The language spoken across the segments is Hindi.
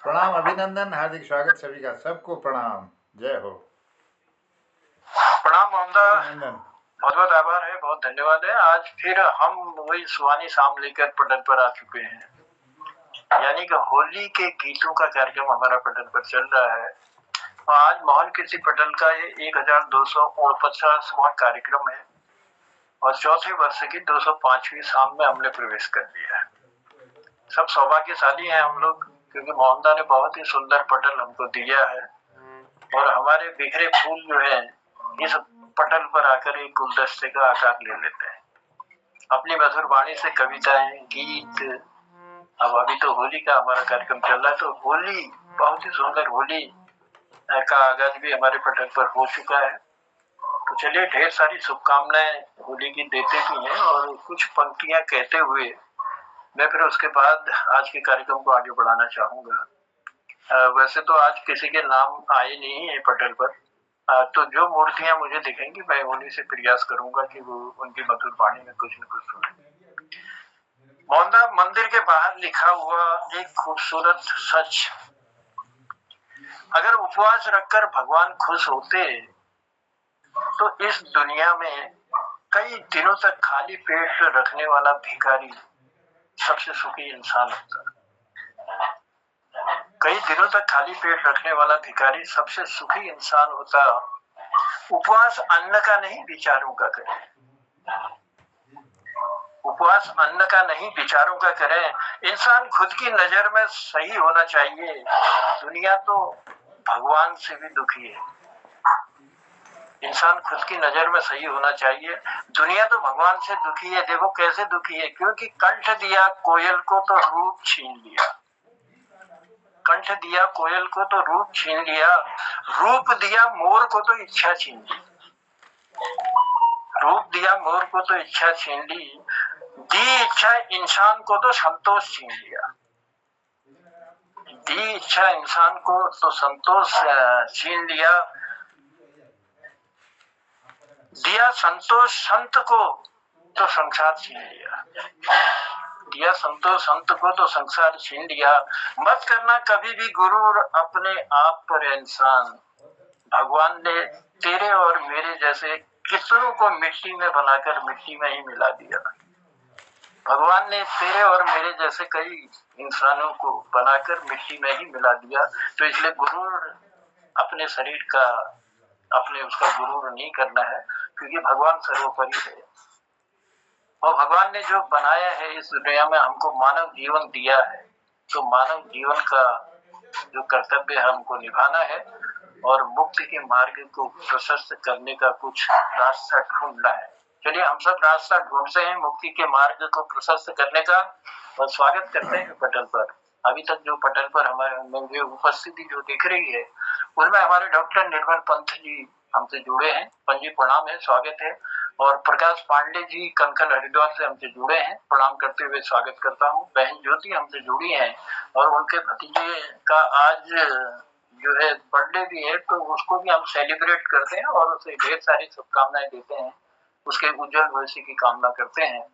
प्रणाम, अभिनंदन, हार्दिक स्वागत सभी का। सबको प्रणाम, जय हो। प्रणाम मोहम्मदा, अभिनंदन। बहुत बहुत आभार है, बहुत धन्यवाद है। आज फिर हम वही सुहानी शाम लेकर पटल पर आ चुके हैं, यानी कि होली के गीतों का कार्यक्रम हमारा पटल पर चल रहा है। और आज मोहन कीर्ति पटल का ये 1249वां कार्यक्रम है और चौथे वर्ष की 205वीं शाम में हमने प्रवेश कर लिया है। सब सौभाग्यशाली हैं हम लोग, क्योंकि मोहम्मदा ने बहुत ही सुंदर पटल हमको दिया है और हमारे बिखरे फूल जो है इस पटल पर आकर एक गुलदस्ते का आकार ले लेते हैं। अपनी मधुर वाणी से कविताएं, गीत। अब अभी तो होली का हमारा कार्यक्रम चल रहा है, तो होली, बहुत ही सुंदर होली का आगाज भी हमारे पटल पर हो चुका है। तो चलिए, ढेर सारी शुभकामनाएं होली की देते भी हैं और कुछ पंक्तियां कहते हुए मैं फिर उसके बाद आज के कार्यक्रम को आगे बढ़ाना चाहूंगा। वैसे तो आज किसी के नाम आए नहीं है पटल पर, तो जो मूर्तियां मुझे दिखेंगी मैं उन्हीं से प्रयास करूंगा कि वो उनकी मधुर वाणी में कुछ न कुछ सुने। मोहनदा, मंदिर के बाहर लिखा हुआ एक खूबसूरत सच, अगर उपवास रखकर भगवान खुश होते तो इस दुनिया में कई दिनों तक खाली पेट रखने वाला भिखारी सबसे सुखी इंसान होता। कई दिनों तक खाली पेट रखने वाला भिखारी सबसे सुखी इंसान होता। उपवास अन्न का नहीं, विचारों का करे। उपवास अन्न का नहीं, विचारों का करें। इंसान खुद की नजर में सही होना चाहिए। दुनिया तो भगवान से भी दुखी है। इंसान खुद की नजर में सही होना चाहिए। दुनिया तो भगवान से दुखी है। देखो कैसे दुखी है, क्योंकि कंठ दिया कोयल को तो रूप छीन लिया। कंठ दिया कोयल को तो रूप छीन लिया, रूप दिया मोर को तो इच्छा छीन ली। रूप दिया मोर को तो इच्छा छीन ली, दी इच्छा इंसान को तो संतोष छीन लिया। दी इच्छा इंसान को तो संतोष छीन लिया, दिया संतोष संत को तो संसार छीन लिया। दिया संतोष संत को तो संसार छीन लिया। मत करना कभी भी गुरूर अपने आप पर इंसान। भगवान ने तेरे और मेरे जैसे कितनों को मिट्टी में बनाकर मिट्टी में ही मिला दिया। भगवान ने तेरे और मेरे जैसे कई इंसानों को बनाकर मिट्टी में ही मिला दिया। तो इसलिए गुरूर अपने शरीर का, अपने उसका गुरूर नहीं करना है, क्योंकि भगवान सर्वोपरि है। और भगवान ने जो बनाया है इस दुनिया में, हमको मानव जीवन दिया है, तो मानव जीवन का जो कर्तव्य है हमको निभाना है और मुक्ति के मार्ग को प्रशस्त करने का कुछ रास्ता ढूंढना है। चलिए, हम सब रास्ता ढूंढते हैं मुक्ति के मार्ग को प्रशस्त करने का और स्वागत करते हैं पटल पर। अभी तक जो पटल पर हमारे मुझे उपस्थिति जो दिख रही है उनमें हमारे डॉक्टर निर्मल पंथ जी हमसे जुड़े हैं। पंथ जी प्रणाम है, स्वागत है। और प्रकाश पांडे जी कनखल हरिद्वार से हमसे जुड़े हैं, प्रणाम करते हुए स्वागत करता हूँ। बहन ज्योति हमसे जुड़ी हैं और उनके भतीजे का आज जो है बर्थडे भी है, तो उसको भी हम सेलिब्रेट करते हैं और उसे ढेर सारी शुभकामनाएं देते हैं, उसके उज्जवल भविष्य की कामना करते हैं।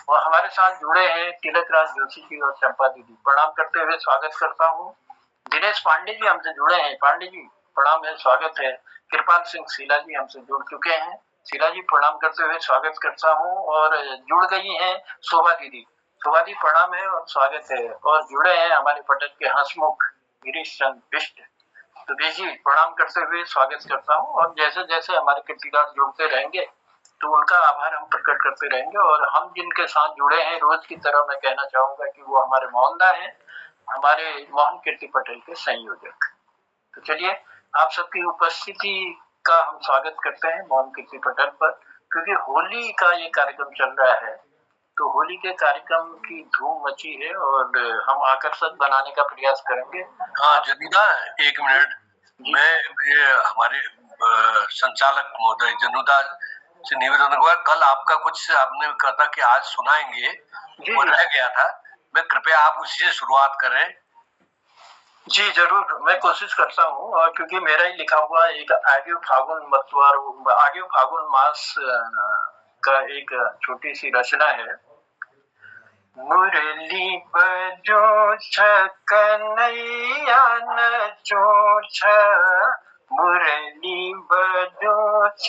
और हमारे साथ जुड़े हैं तिलक राज जोशी जी और चंपा दीदी, प्रणाम करते हुए स्वागत करता हूँ। दिनेश पांडे जी हमसे जुड़े हैं, पांडे जी प्रणाम है, स्वागत है। कृपाल सिंह शीला जी हमसे जुड़ चुके हैं, शीला जी प्रणाम करते हुए स्वागत करता हूँ। और जुड़ गई हैं शोभा दीदी, शोभा दी प्रणाम है और स्वागत है। और जुड़े हैं हमारे पटल के हंसमुख गिरीश चंद बिष्ट, तो जी प्रणाम करते हुए स्वागत करता हूँ। और जैसे जैसे हमारे कीर्तिदास जुड़ते रहेंगे तो उनका आभार हम प्रकट करते रहेंगे। और हम जिनके साथ जुड़े हैं रोज की तरह, मैं कहना चाहूंगा कि वो हमारे मोहनदा हैं, हमारे मोहन कीर्ति पटेल के संयोजक। तो चलिए, आप सबकी उपस्थिति का हम स्वागत करते हैं मोहन कीर्ति पटल पर, क्योंकि होली का ये कार्यक्रम चल रहा है। तो होली के कार्यक्रम की धूम मची है और हम आकर्षक बनाने का प्रयास करेंगे। हाँ जनीदा, एक मिनट, मैं ये हमारे संचालक महोदय जनुदा से निवेदन हुआ, कल आपका कुछ आपने कहा था कि आज सुनाएंगे, वो रह गया था, मैं कृपया आप उसी से शुरुआत करें। जी जरूर, मैं कोशिश करता हूँ। और क्योंकि मेरा ही लिखा हुआ एक आगे फागुन मास का एक छोटी सी रचना है, मुरली बजो छ कन्हैया नचो छ, मुरली बजो छ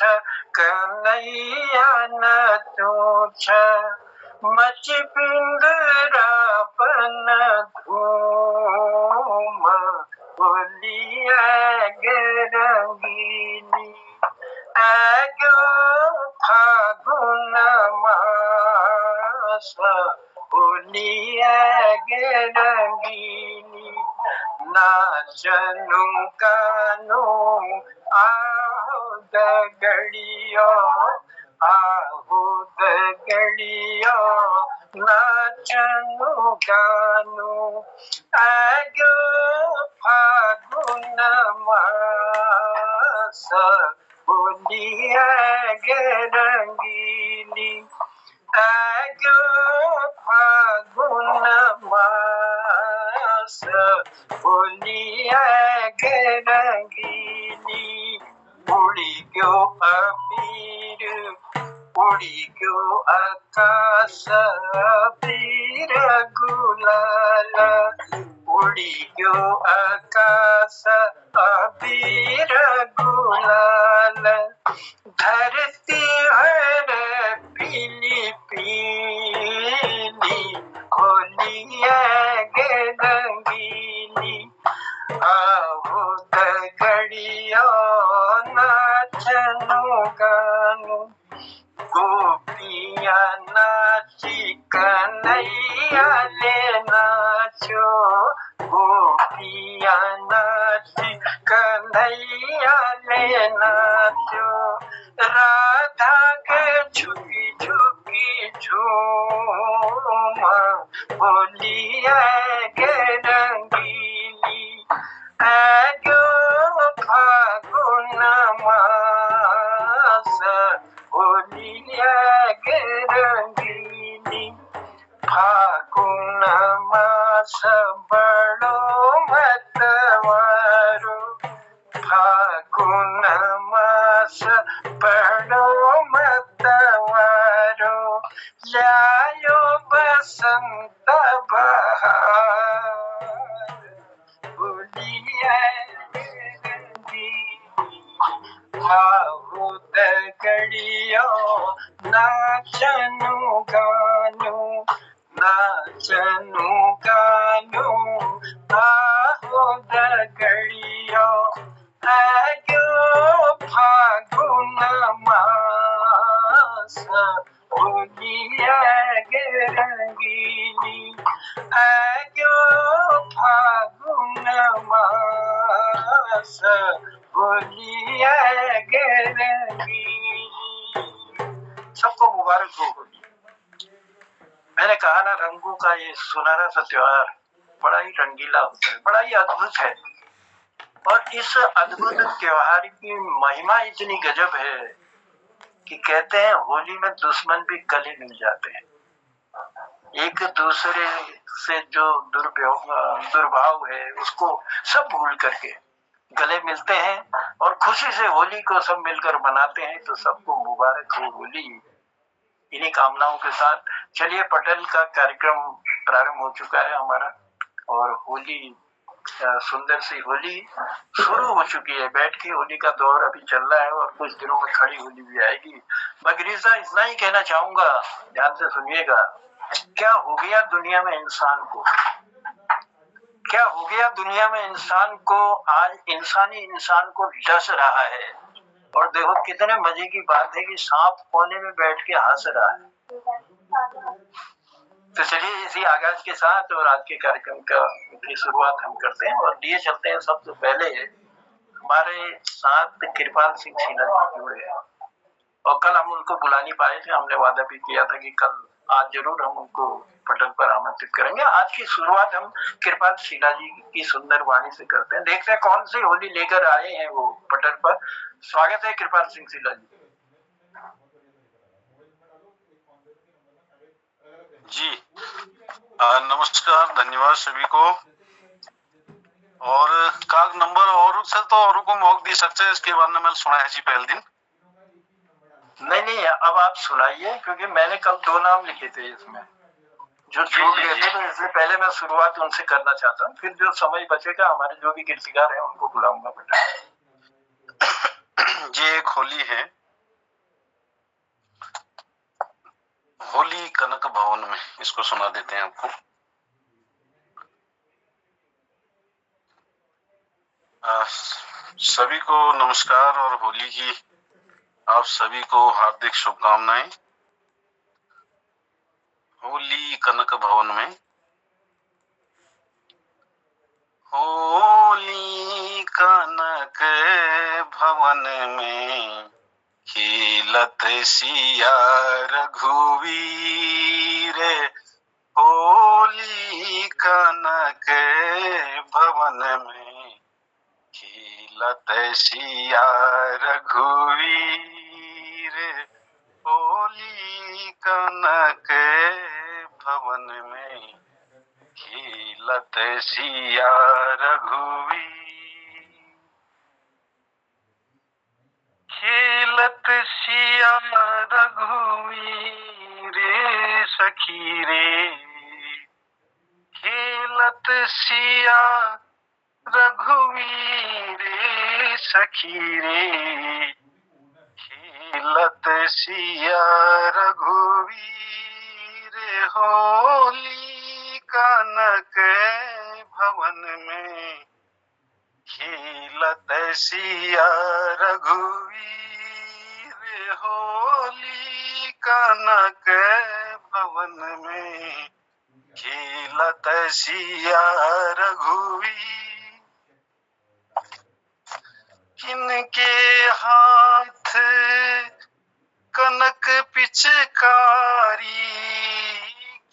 कन्हैया नचो छ, मच पिंगरापन धूम, होली आगे रंगीली, आगो फागुन मास, होली आगे रंगीली, नाचनु गानो आओ दगड़ियो, आओ दगड़ियो, नाचनु गानो आगो फागुन मास, होली आगे रंगीली, आगो फागुन मास, होली आगे रंगीली, उड़ी गयो अबीर, उड़ी गयो आकाश अबीर गुलाल, उड़ी गयो आकाश अबीर गुलाल, धरती है पीली पीली, होली आगे रंगीली, आओ दगड़ियो नाचनु गानु, गोपिया नाची कन्हैया ले नाचो, गोपिया नाची कन्हैया ले नाचो, राधा के छुपी छुपी झूम, होली आगे रंगीली, आगो फागुन मास, होली आगे रंगीली, फागुन मास बड़ो मतवारो, फागुन मास बड़ो मतवारो, लायो बसंत बहार, होली आगे रंगीली, आओ दगड़ियो नाचनु गानु, नाचनु गानु, आओ दगड़ियो आगो फागुन मास, होली आगे रंगीली, आगो फागुन मास, होली आगे रंगीली। सबको मुबारक हो होली। मैंने कहा ना, रंगों का ये सुनहरा सा त्योहार बड़ा ही रंगीला होता है, बड़ा ही अद्भुत है, और इस अद्भुत त्योहार की महिमा इतनी गजब है कि कहते हैं होली में दुश्मन भी गले मिल जाते हैं, एक दूसरे से जो दुर्भाव है उसको सब भूल करके गले मिलते हैं और खुशी से होली को सब मिलकर मनाते हैं। तो सबको मुबारक हो होली। इन्हीं कामनाओं के साथ चलिए, पटेल का कार्यक्रम प्रारंभ हो चुका है हमारा, और होली, सुंदर सी होली शुरू हो चुकी है। बैठ की होली का दौर अभी चल रहा है और कुछ दिनों में खड़ी होली भी आएगी। बगरीजा इतना ही कहना चाहूंगा, ध्यान से सुनिएगा। क्या हो गया दुनिया में इंसान को, क्या हो गया दुनिया में इंसान को, आज इंसान को डस रहा है। और देखो कितने मजे की बात है कि सांप कोने में बैठ के हंस रहा है। तो चलिए, इसी आगाज के साथ और आज के कार्यक्रम की शुरुआत हम करते हैं और लिए चलते हैं। सबसे पहले हमारे साथ कृपाल सिंह शीला जी जुड़े हैं, और कल हम उनको बुला नहीं पाए थे। हमने वादा भी किया था कि कल, आज जरूर हम उनको पटल पर आमंत्रित करेंगे। आज की शुरुआत हम कृपाल शीला जी की सुंदर वाणी से करते हैं। देखते हैं कौन सी होली लेकर आए हैं वो पटल पर। स्वागत है कृपाल सिंह शीला जी। जी नमस्कार, धन्यवाद सभी को। और काग नंबर और से तो औरों को मौक दी सकते हैं, इसके बारे में मैंने सुना है जी पहले दिन। नहीं, अब आप सुनाइए, क्योंकि मैंने कल 2 नाम लिखे थे इसमें। जो छूट गए थे, तो इसलिए पहले मैं शुरुआत उनसे करना चाहता हूँ, फिर जो समय बचेगा हमारे जो भी कीर्तिकार हैं उनको बुलाऊंगा बेटा। ये एक होली है, होली कनक भवन में, इसको सुना देते हैं आपको। सभी को नमस्कार और होली की आप सभी को हार्दिक शुभकामनाएं। होली कनक भवन में। होली कनक भवन में खिलत सिया रघुवीर। होली कनक भवन में खिलत सिया रघुवीर। होली कनक भवन में खिलत सिया रघुवीर। खिलत सिया रघुवीर सखी रे। खिलत सिया रघुवीर सखी रे। खिलत सिया रघुवीर। होली कनक भवन में खिलत सिया रघुवीर। होली कनक भवन में खिलत सिया रघुवीर। किनके हाथ कनक पिचकारी।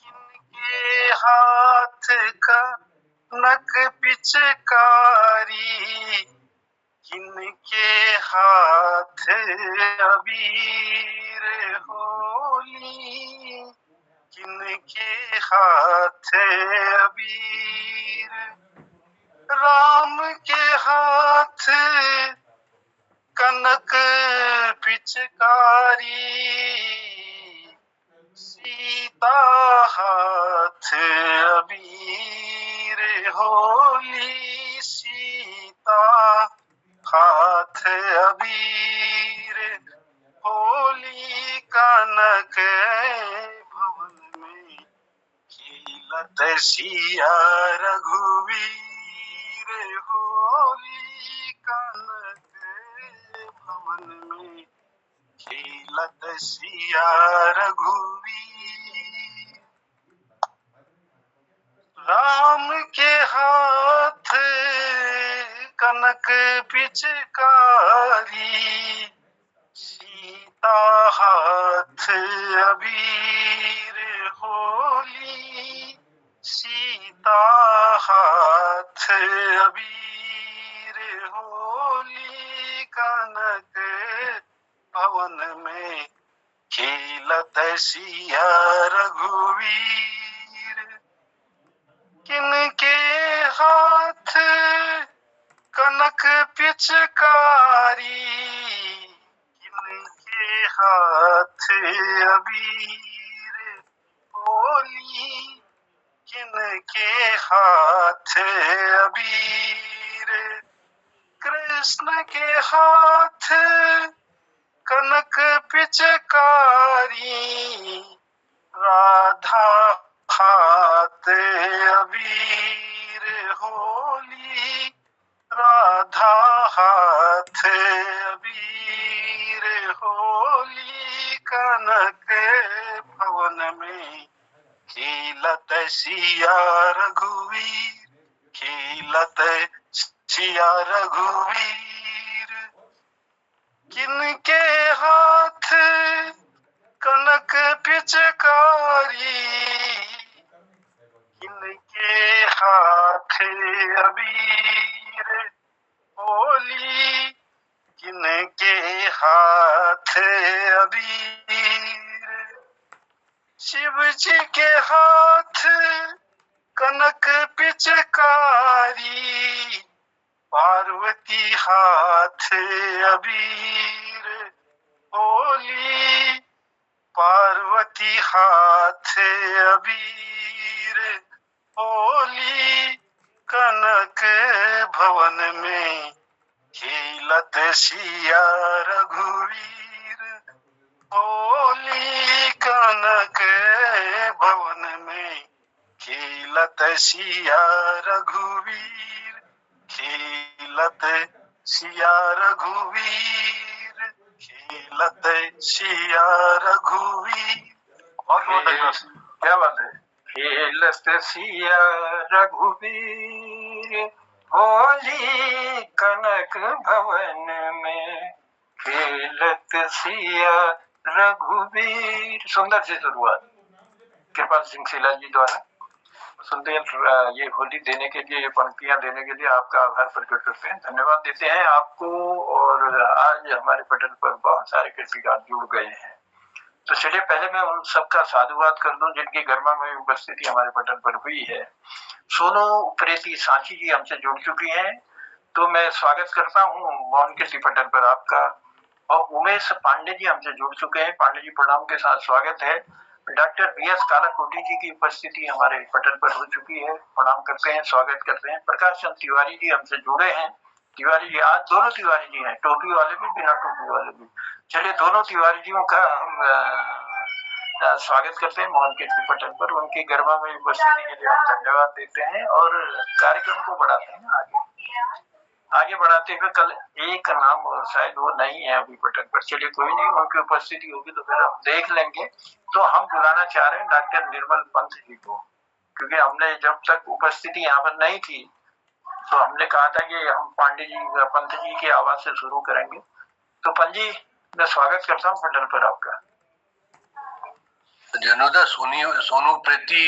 किनके हाथ कनक पिचकारी। किनके हाथ अबीर। होली किनके हाथ अबीर। राम के हाथ कनक पिचकारी। सीता हाथ अबीर। होली सीता हाथ अबीर। होली कनक भवन में खिलत सिया रघुवीर। होली कनक भवन में खिलत सिया रघुवीर। राम के हाथ कनक पिचकारी। सीता हाथ अबीर। होली सीता हाथ अबीर। होली कनक भवन में खिलत सिया रघुवीर। किनके हाथ कनक पिचकारी। किनके हाथ अबीर। होली किनके हाथ अबीर। कृष्ण के हाथ कनक पिचकारी। राधा हाथ अबीर। होली राधा हाथ अबीर। होली कनक भवन में खिलत सिया रघुवीर। खिलत सिया रघुवीर। किनके हाथ कनक पिचकारी। किनके हाथ अबीर। होली किनके हाथ अबीर। शिव जी के हाथ कनक पिचकारी। पार्वती हाथ अबीर। होली पार्वती हाथ अबीर। होली कनक भवन में खेलत सिया रघुवीर। होली कनक भवन में खेलत सिया रघुवीर। खेलत सिया रघुवीर। खेलत सिया रघुवीर। बहुत बहुत धन्यवाद। क्या बात है। खेलत सिया रघुवीर होली कनक भवन में खेलत सिया रघुवीर। सुंदर सी शुरुआत कृपाल सिंह शिला जी द्वारा। सुंदर ये होली देने के लिए, ये पंक्तियां देने के लिए आपका आभार प्रकट करते हैं, धन्यवाद देते हैं आपको। और आज हमारे पटल पर बहुत सारे कृतिकार जुड़ गए हैं, तो चलिए पहले मैं उन सबका साधुवाद कर दूं जिनकी गर्मा में उपस्थिति हमारे पटल पर हुई है। सोनू प्रेती सांची जी हमसे जुड़ चुकी हैं, तो मैं स्वागत करता हूं मोहन कीर्ति पटल पर आपका। और उमेश पांडे जी हमसे जुड़ चुके हैं, पांडे जी प्रणाम के साथ स्वागत है। डॉक्टर बीएस कालाकोटी जी की उपस्थिति हमारे पटल पर हो चुकी है, प्रणाम करते हैं, स्वागत करते हैं। प्रकाश चंद तिवारी जी हमसे जुड़े हैं। तिवारी जी, आज दोनों तिवारी जी हैं, टोपी वाले भी बिना टोपी वाले भी। चलिए दोनों तिवारी जियों का हम स्वागत करते हैं मोहन कीर्ति पटल पर। उनकी गर्मा में उपस्थिति के लिए हम धन्यवाद देते हैं और कार्यक्रम को बढ़ाते हैं आगे बढ़ाते हुए। कल एक नाम और शायद वो नहीं है अभी पटल पर, चलिए कोई नहीं, उनकी उपस्थिति होगी तो फिर हम देख लेंगे। तो हम बुलाना चाह रहे हैं डॉक्टर निर्मल पंत जी को, क्योंकि हमने जब तक उपस्थिति यहाँ पर नहीं थी तो हमने कहा था कि हम पांडे जी पंत जी की आवाज से शुरू करेंगे। तो पंत जी, मैं स्वागत करता हूँ पटल पर आपका। जनुदा सोनू प्रेती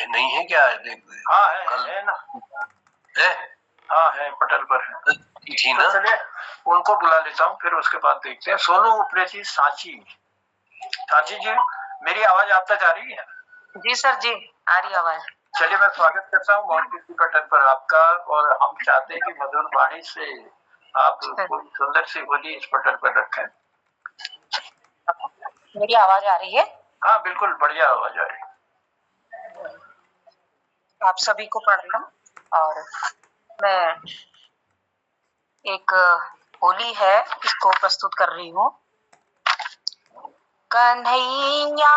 नहीं है क्या? हाँ है ना, है? हाँ है, पटल पर है। थी ना? तो चलिए उनको बुला लेता हूँ, फिर उसके बाद देखते हैं। सोनू प्रेती सांची जी, मेरी आवाज आप तक आ रही है? जी सर जी, आ रही आवाज। चलिए मैं स्वागत करता हूँ मोहन कीर्ति पटल पर आपका। और हम चाहते हैं कि मधुर वाणी से आप कोई सुंदर सी होली इस पटल पर रखें। मेरी आवाज आ रही है? हाँ बिल्कुल बढ़िया आवाज आ रही है। आप सभी को प्रणाम। और मैं एक होली है इसको प्रस्तुत कर रही हूँ। कन्हैया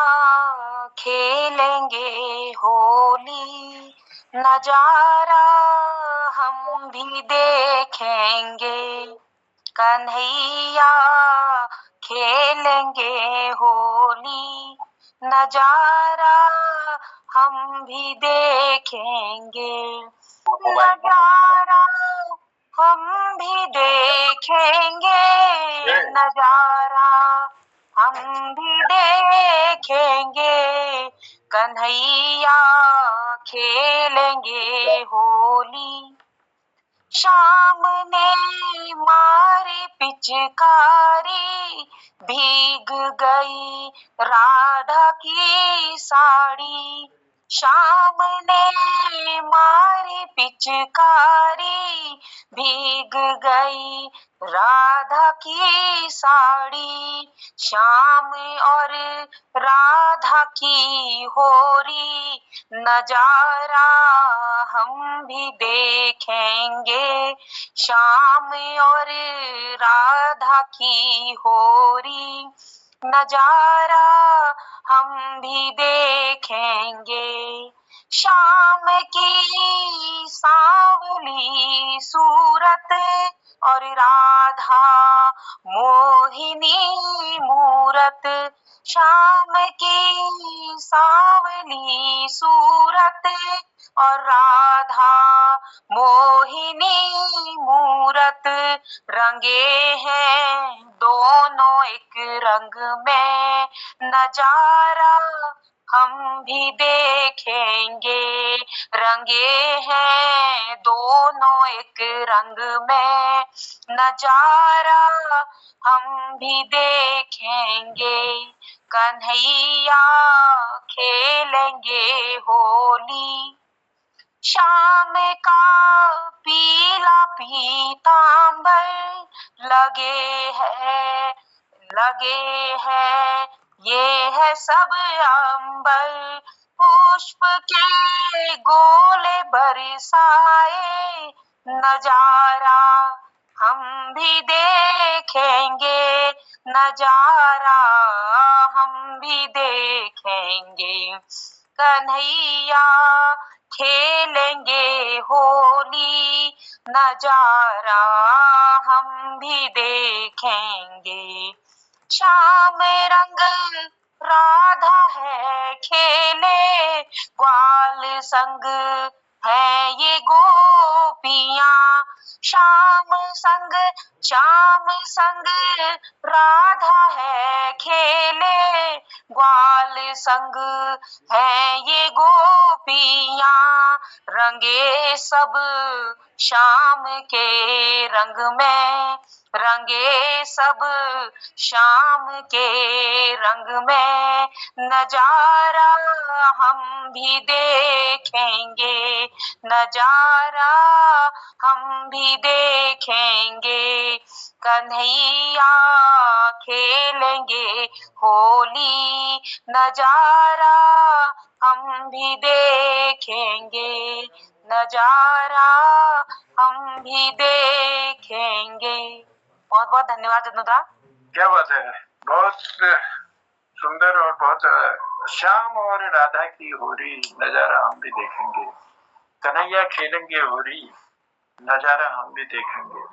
खेलेंगे होली, नजारा हम भी देखेंगे। कन्हैया खेलेंगे होली, नजारा हम भी देखेंगे। नजारा हम भी देखेंगे, नजारा हम भी देखेंगे। कन्हैया खेलेंगे होली, सामने मारे पिचकारी, भीग गई राधा की साड़ी। सामने मारे पिचकारी, भीग गई राधा की साड़ी। श्याम और राधा की होरी, नजारा हम भी देखेंगे। श्याम और राधा की होरी, नजारा हम भी देखेंगे। शाम की सांवली सूरत और राधा मोहिनी मूरत। शाम की सांवली सूरत और राधा मोहिनी मूरत, रंगे हैं दोनों एक रंग में, नजारा हम भी देखेंगे। रंगे हैं दोनों एक रंग में, नजारा हम भी देखेंगे। कन्हैया खेलेंगे होली, शाम का पीला पीतांबर लगे है ये है सब अंबर। पुष्प के गोले बरसाए, नजारा हम भी देखेंगे, नजारा हम भी देखेंगे। कन्हैया खेलेंगे होली, नजारा हम भी देखेंगे। श्याम रंग राधा है खेले, ग्वाल संग है ये गोपियां। श्याम संग राधा है खेले, ग्वाल संग है ये गोपियां। रंगे सब श्याम के रंग में, रंगे सब श्याम के रंग में, नजारा हम भी देखेंगे, नजारा हम भी देखेंगे। कन्हैया खेलेंगे होली, नजारा हम भी देखेंगे, नजारा हम भी देखेंगे। बहुत बहुत धन्यवाद जनुदा। क्या बात है, बहुत सुंदर और बहुत श्याम और राधा की होली, नजारा हम भी देखेंगे। कन्हैया खेलेंगे होली, नजारा हम भी देखेंगे।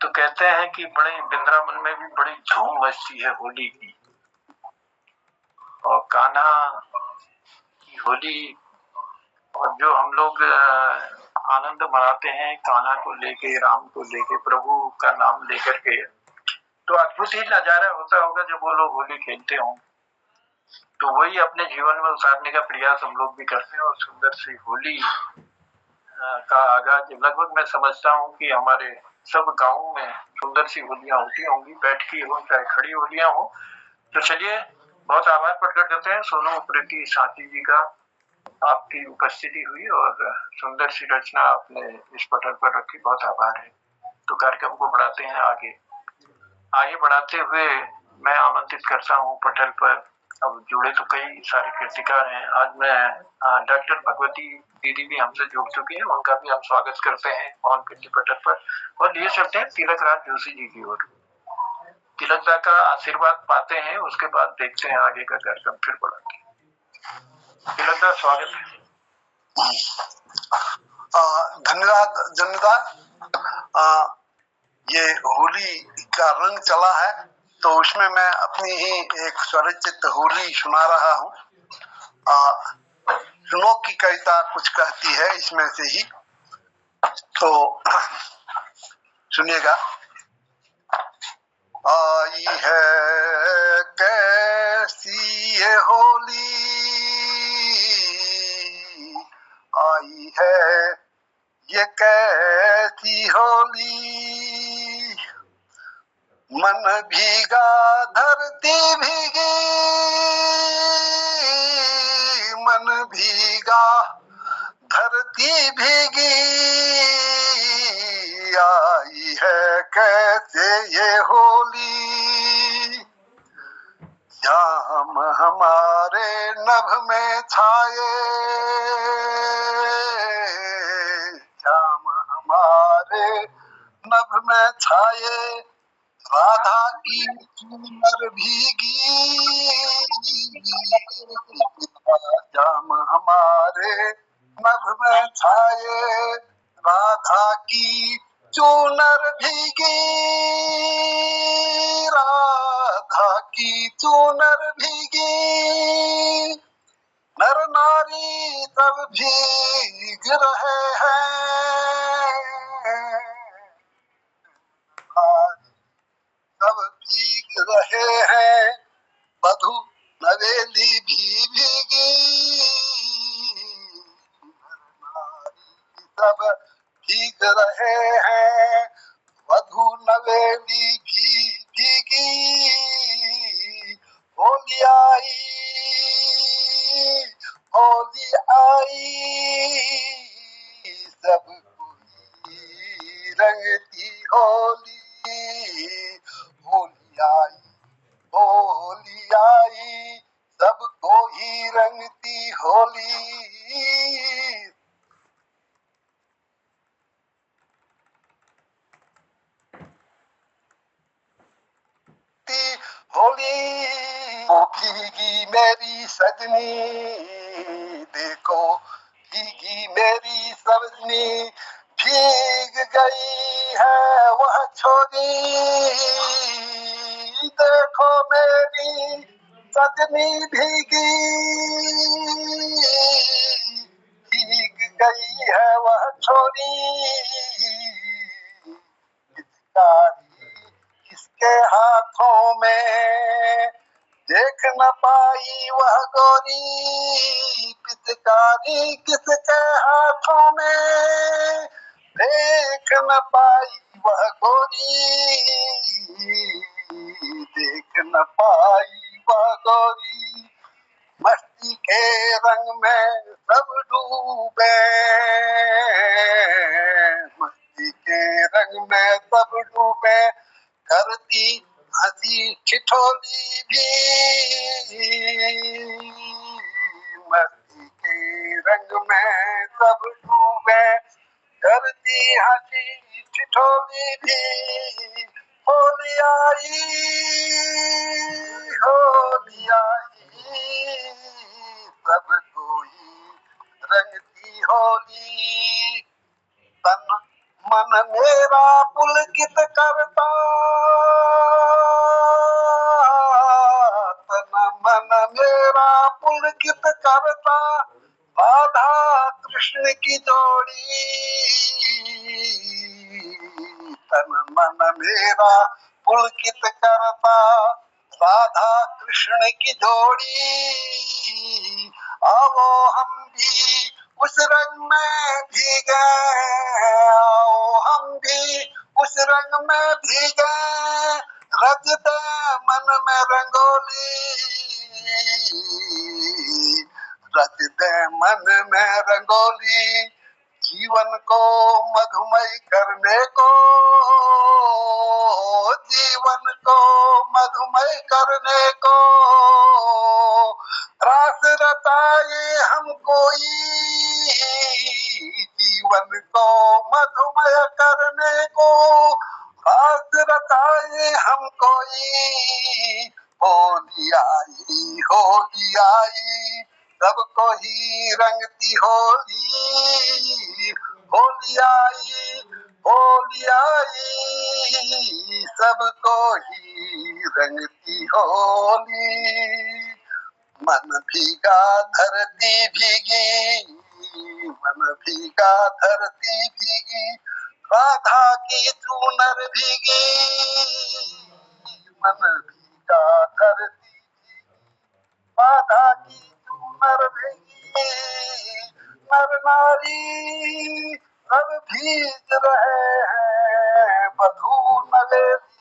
तो कहते हैं कि बड़े वृंदावन में भी बड़ी धूम मचती है होली की, और कान्हा की होली, और जो हम लोग आनंद मनाते हैं कान्हा को लेके, राम को लेके, प्रभु का नाम लेकर के, तो अद्भुत ही नजारा होता होगा जब वो लोग होली खेलते हों। तो वही अपने जीवन में उतारने का प्रयास हम लोग भी करते हैं, और सुंदर सी होली का आगाज लगभग मैं समझता हूँ कि हमारे सब गाँव में सुंदर सी होलियां होती होंगी, बैठकी हो चाहे खड़ी होलियां हो। तो चलिए, बहुत आभार प्रकट करते हैं सोनू उप्रेती साथी जी का, आपकी उपस्थिति हुई और सुंदर सी रचना आपने इस पटल पर रखी, बहुत आभार है। तो कार्यक्रम को बढ़ाते हैं आगे बढ़ाते हुए मैं आमंत्रित करता हूँ पटल पर, अब जुड़े तो कई सारे कृतिकार हैं। आज मैं डॉक्टर भगवती दीदी भी हमसे जुड़ चुकी हैं, उनका भी हम स्वागत करते हैं ऑन कीर्ति पटल पर, और लिए चलते हैं तिलक राज जोशी जी की ओर। तिलक दा का आशीर्वाद पाते हैं, उसके बाद देखते हैं आगे का कार्यक्रम फिर बढ़ाते हैं। तिलक दा, स्वागत है। धन्यवाद जनुदा। ये होली का रंग चला है तो उसमें मैं अपनी ही एक स्वरचित होली सुना रहा हूँ। सुनो की कविता कुछ कहती है इसमें से ही, तो सुनिएगा। आई है कैसी ये होली, आई है ये कैसी होली, मन भीगा धरती भीगी, मन भीगा धरती भीगी, आई है कैसे ये होली। श्याम हमारे नभ में छाए, श्याम हमारे नभ में छाए, राधा की चूनर भीगी, श्याम हमारे नभ में छाए, राधा की चूनर भीगी, राधा की चूनर भीगी, नर नारी सब भीग रहे हैं, सब भीग रहे हैं, वधू नवेली भी भीगी, सब भीग रहे हैं, वधू नवेली भी भीगी, होली आई, होली आई, सब कोई रंगती होली, होली आई, होली आई, सब भीगी मेरी सजनी, देखो भीगी मेरी सजनी, भीग गई है वह छोरी, देखो मेरी सजनी भीगी, भीग गई है वह छोरी, पिचकारी किसके हाथों में, देख न पाई वह गोरी, पिचकारी किसके हाथों में, देख न पाई वह गोरी, देख न पाई वह गोरी, मस्ती के रंग में सब डूबे, मस्ती के रंग में सब डूबे, करती हंसी ठिठोली भी, मस्ती के रंग में सब डूबे, करती हंसी ठिठोली भी, होली आई, होली आई, सब कोई रंगती होली, तन मन मेरा पुलकित करता, तन मन मेरा पुलकित करता, राधा कृष्ण की जोड़ी, तन मन मेरा पुलकित करता, राधा कृष्ण की जोड़ी, आओ हम भी उस रंग में भीगे, आओ हम भी उस रंग में भीगे, रच दे मन में रंगोली, रच दे मन में रंगोली, जीवन को मधुमय करने को, जीवन को मधुमय करने को, रास रचाए हम कोई, जीवन को मधुमय करने को, रास रचाए हम कोई, होली आई, होली आई, सबको ही रंगती होली, होली आई, होली आई, सबको ही रंगती होली, मन भीगा धरती भीगी, मन भीगा धरती भीगी, राधा की चूनर भीगी, मन भीगा धरती, राधा की चूनर भीगी, नर नारी सब भीग रहे हैं, बधू नवेली,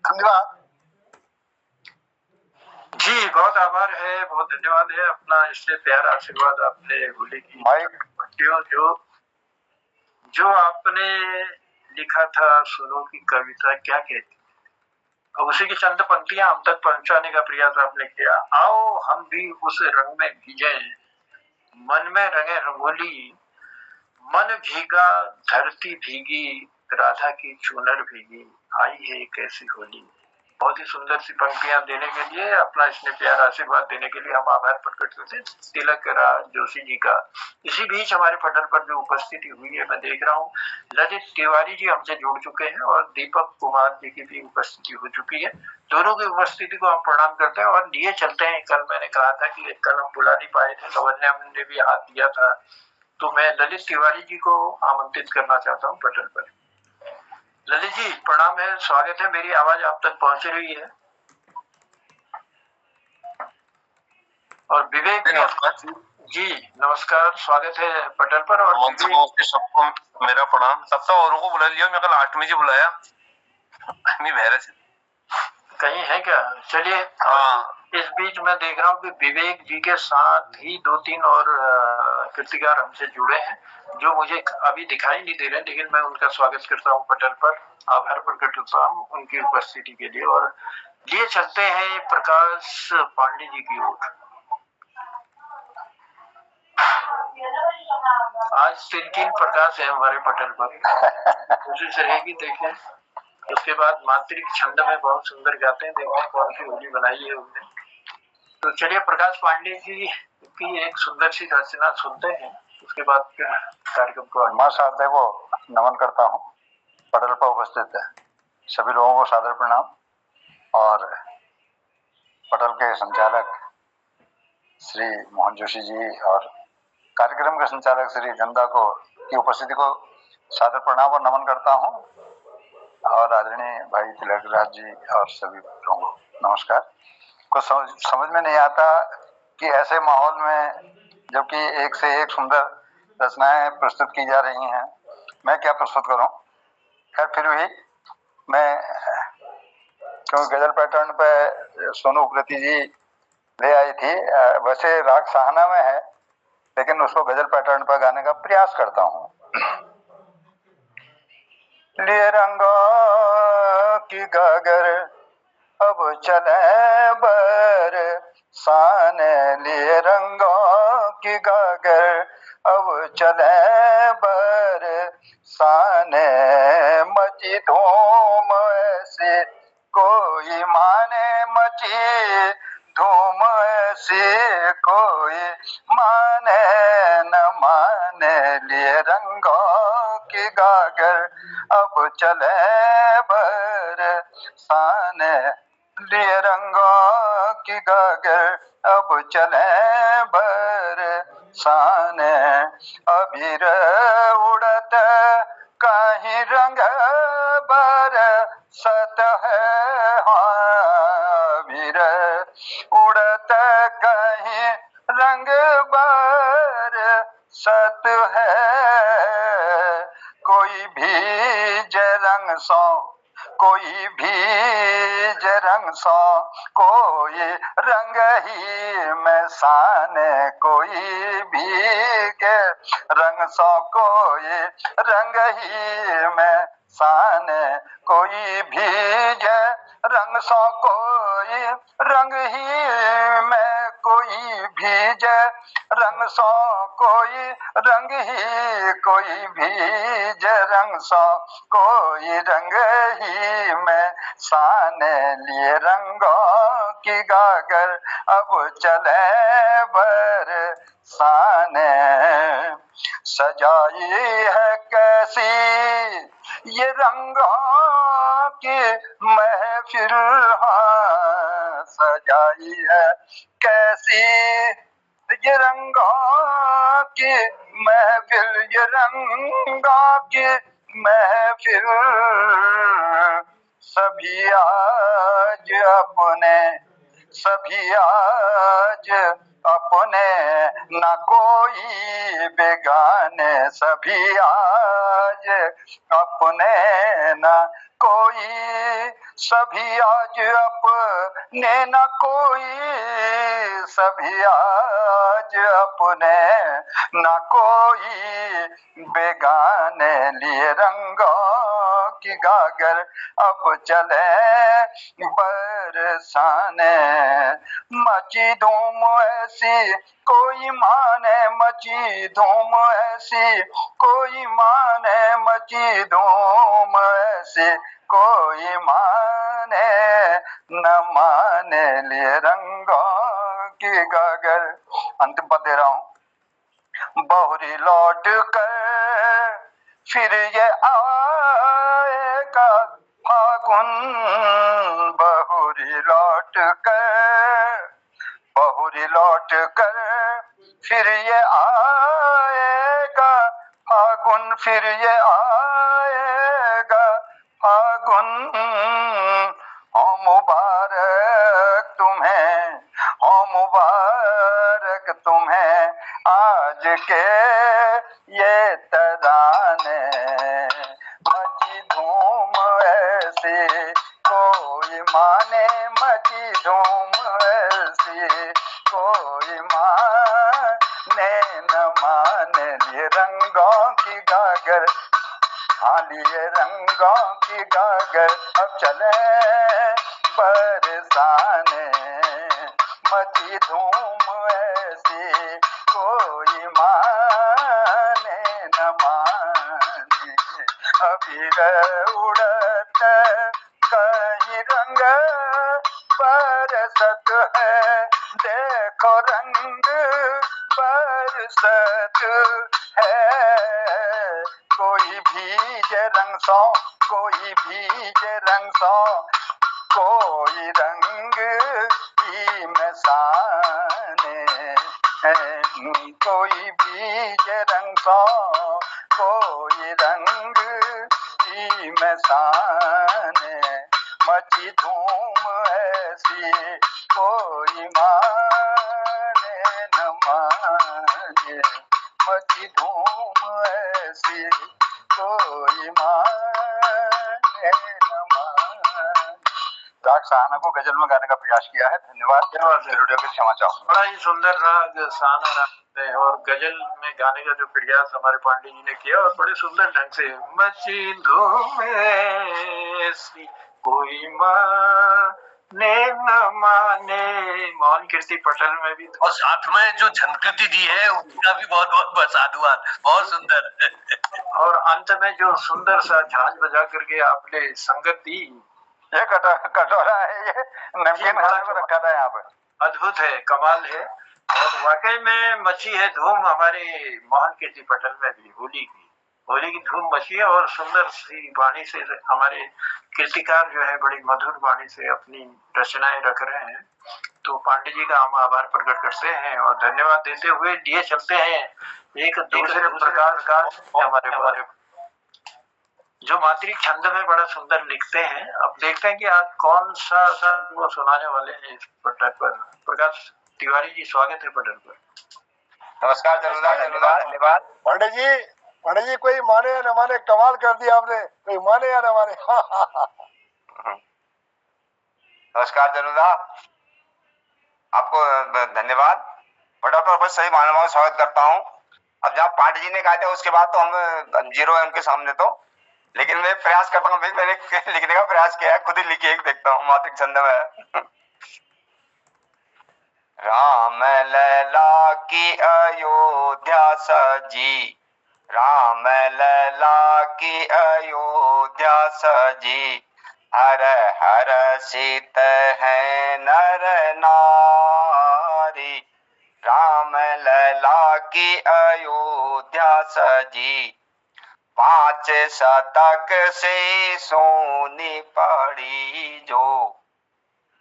धन्यवाद जी, बहुत आभार है, बहुत धन्यवाद है। अपना इससे प्यार आशीर्वाद आपने होली की बच्चियों जो आपने लिखा था सुनो की कविता क्या कहती, अब उसी की चंद पंक्तियां हम तक पहुंचाने का प्रयास आपने किया। आओ हम भी उस रंग में भीगे, मन में रंगे रंगोली, मन भीगा धरती भीगी, राधा की चुनर भीगी, आई है एक ऐसी होली। बहुत ही सुंदर सी पंक्तियां देने के लिए, अपना इसने प्यार आशीर्वाद देने के लिए हम आभार प्रकट करते हैं तिलक राज जोशी जी का। इसी बीच हमारे पटल पर जो उपस्थिति हुई है, मैं देख रहा हूँ ललित तिवारी जी हमसे जुड़ चुके हैं और दीपक कुमार जी की भी उपस्थिति हो चुकी है। दोनों की उपस्थिति को हम प्रणाम करते हैं और लिए चलते हैं। कल मैंने कहा था कि कल हम बुला नहीं पाए थे, लवन्या ने भी हाथ दिया था, तो मैं ललित तिवारी जी को आमंत्रित करना चाहता हूँ पटल पर। ललित जी प्रणाम है, स्वागत है, मेरी आवाज आप तक पहुंच रही है? और विवेक जी नमस्कार, स्वागत है पटल पर। और सबको मेरा प्रणाम। तब तो औरों को बुला लिया, मैं कल 8 बजे बुलाया नहीं बहरे से कहीं है क्या? चलिए इस बीच मैं देख रहा हूँ कि विवेक जी के साथ ही 2-3 और कृतिकार हमसे जुड़े हैं जो मुझे अभी दिखाई नहीं दे रहे, लेकिन मैं उनका स्वागत करता हूँ पटल पर, आभार प्रकट करता हूँ उनकी उपस्थिति के लिए। और लिए चलते हैं प्रकाश पांडे जी की ओर। आज 3 प्रकाश है हमारे पटल पर, कोशिश रहेगी देखें उसके बाद मातृक छंद में बहुत सुंदर गाते हैं, देखते हैं कौन सी होली बनाई है उन्होंने। तो चलिए प्रकाश पांडे जी की एक सुंदर सी रचना सुनते हैं, उसके बाद फिर कार्यक्रम को माँ शारदा को नमन करता हूँ। पटल पर उपस्थित सभी लोगों को सादर प्रणाम और पटल के संचालक श्री मोहन जोशी जी और कार्यक्रम के संचालक श्री गंदा को की उपस्थिति को सादर प्रणाम और नमन करता हूँ और आदरणीय भाई तिलक राज जी और सभी लोगों को नमस्कार। कुछ समझ में नहीं आता कि ऐसे माहौल में जबकि एक से एक सुंदर रचनाएं प्रस्तुत की जा रही हैं, मैं क्या प्रस्तुत करूं। खैर फिर भी मैं, क्योंकि गजल पैटर्न पे सोनू उप्रेती जी ले आई थी, वैसे राग सहाना में है लेकिन उसको गजल पैटर्न पर गाने का प्रयास करता हूँ। लिए रंगों की गागर अब चले बर साने, लिए रंगों की गागर अब चले बर साने, मची धूम ऐसी कोई माने, मची धूम ऐसी कोई माने न माने, लिए रंगों की गागर अब चले बर साने, लिए रंगों की गागर अब चले बर साने, अबीर उड़त कहीं रंग बर सत है, अबीर उड़त कहीं रंग बर सत है, कोई भीज रंग सो कोई भीज रंग सो कोई रंग ही में साने, कोई भीगे रंग सो कोई रंग ही में साने, कोई भीज रंग सो कोई रंग ही में, कोई भीज रंग सो कोई रंग ही, कोई भीज रंग सो कोई रंग ही में साने, लिए रंगों की गागर अब चले बर साने, सजाई है कैसी ये रंगों की महफिल, हाँ सजाई है कैसी ये रंगों की महफिल, ये रंगों की महफिल, सभी आज अपने, सभी आज अपने न कोई बेगाने, सभी आज अपने न कोई, सभी आज अपने न कोई, सभी आज अपने न कोई बेगाने, लिए रंगों की गागर अब चले बरसाने, मची धूम ऐसी कोई माने, मची धूम ऐसी कोई माने, मची धूम ऐसी कोई माने न माने, लिए रंगों की गागर। अंतिम पद दे रहा हूं। बहुरी लौट कर फिर ये आएगा फागुन, बहुरी लौट कर, बहुरी लौट कर फिर ये आएगा फागुन, फिर ये आएगा फागुन, हो मुबारक तुम्हें, हो मुबारक तुम्हें आज के ये तराने, मची धूम ऐसी कोई माने, मची धूम ऐसी कोई माने न माने, लिए रंगों की गागर, हाँ लिए रंगों की गागर अब चले बरसाने, मची धूम ऐसी कोई माने न माने, अबीर उड़त रंग बरसत है, देखो रंग बरसत है। कोई भीगे रंग सो, कोई भीगे रंग सो, कोई रंग ही में साने, कोई भीगे रंग सो, कोई रंग ही में साने। मची धूम ऐसी कोई माने न माने, मची धूम ऐसी कोई माने न माने। राग सहाना को गजल में गाने का प्रयास किया है। धन्यवाद। त्रुटियों की क्षमा चाहूँ। बड़ा ही सुंदर राग सहाना राग है और गजल में गाने का जो प्रयास हमारे पांडे जी ने किया और बड़े सुंदर ढंग से। मची धूम ऐसी कोई माने न माने, मोहन कीर्ति पटेल में भी और साथ में जो झनकृति दी है उसका भी बहुत बहुत साधुवाद, बहुत सुंदर। और अंत में जो सुंदर सा झांझ बजा करके आपने संगत दी, ये कटोरा है, ये नमकीन खाने को रखा था यहाँ पे। अद्भुत है, कमाल है। और वाकई में मची है धूम हमारे मोहन कीर्ति पटेल में भी। होली की धूम मची है और सुंदर सी वाणी से हमारे कीर्तिकार जो है बड़ी मधुर वाणी से अपनी रचनाएं रख रहे हैं। तो पांडे जी का हम आभार प्रकट करते हैं और धन्यवाद देते हुए लिए चलते हैं एक दूसरे प्रकार का हमारे जो मातृ छंद में बड़ा सुंदर लिखते हैं। अब देखते हैं कि आज कौन सा वो सुनाने वाले हैं इस पटल पर। प्रकाश तिवारी जी, स्वागत है पटल पर। नमस्कार, धन्यवाद। पांडे जी कोई माने या न माने, कमाल कर दिया आपने, कोई माने या न माने। नमस्कार जनुदा, आपको धन्यवाद। फटाफट पर सही मानव का स्वागत करता हूँ। अब जहाँ पांडे जी ने गाया था उसके बाद तो हम जीरो है उनके सामने तो, लेकिन मैं प्रयास करता हूँ, मैंने लिखने का प्रयास किया है, खुद ही लिखी एक देखता हूँ मातृ छंद में। राम लला की अयोध्या सजी, राम लला की अयोध्या सजी, हर हर सीत है नर नारी। राम लला की अयोध्या सजी, 5 शतक से सोनी पड़ी जो,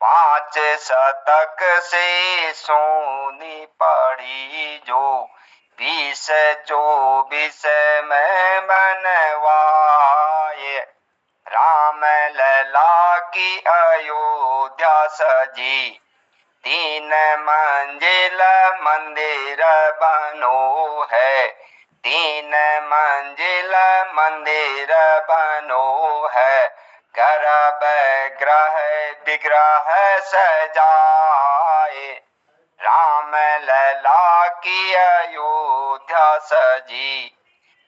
5 शतक से सोनी पड़ी जो, 20-24 में बनवाए। राम लला की अयोध्या सजी, 3 मंजिल मंदिर बनो है, 3 मंजिल मंदिर बनो है, गर्भ ग्रह विग्रह सजाए। राम लला की अयोध्या सजी,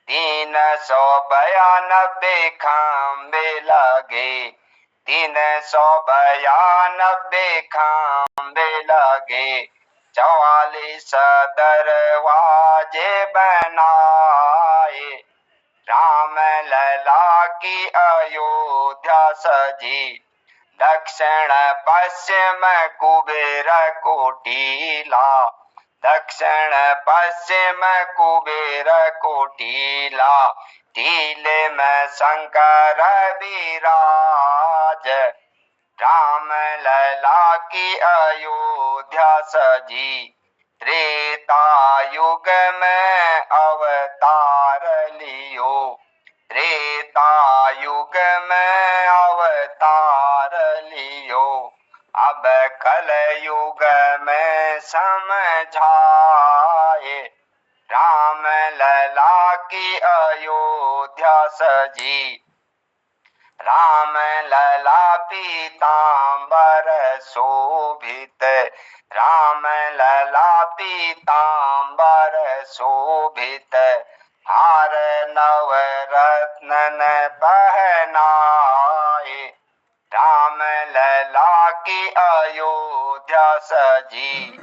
392 खंबे लगे, 392 खंबे लगे, 44 दरवाजे बनाए। राम लला की अयोध्या सजी, दक्षिण पश्चिम कुबेर कोटिला, दक्षिण पश्चिम कुबेर कोटिला, टीले में शंकर विराज। राम लला की अयोध्या सजी, त्रेता युग में अवतार लियो, त्रेता युग में अवतार लियो, अब कल युग में समझाए। राम लला की अयोध्या सजी, राम लला पीतांबर शोभित, राम लला पीतांबर शोभित, हार नवरत्न पहनाए। राम लला की अयोध्या सजी,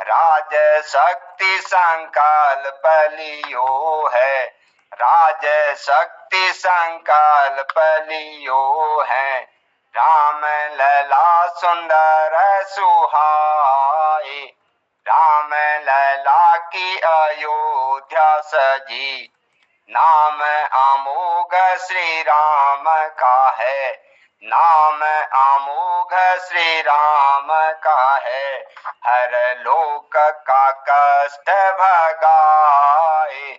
राज शक्ति संकल्प लियो है, राज शक्ति संकल्प लियो है। राम लला सुंदर सुहाए, राम लला की अयोध्या सजी, नाम अमोघ श्री राम का है, नाम अमोघ श्री राम का है, हर लोक का कष्ट भगाए,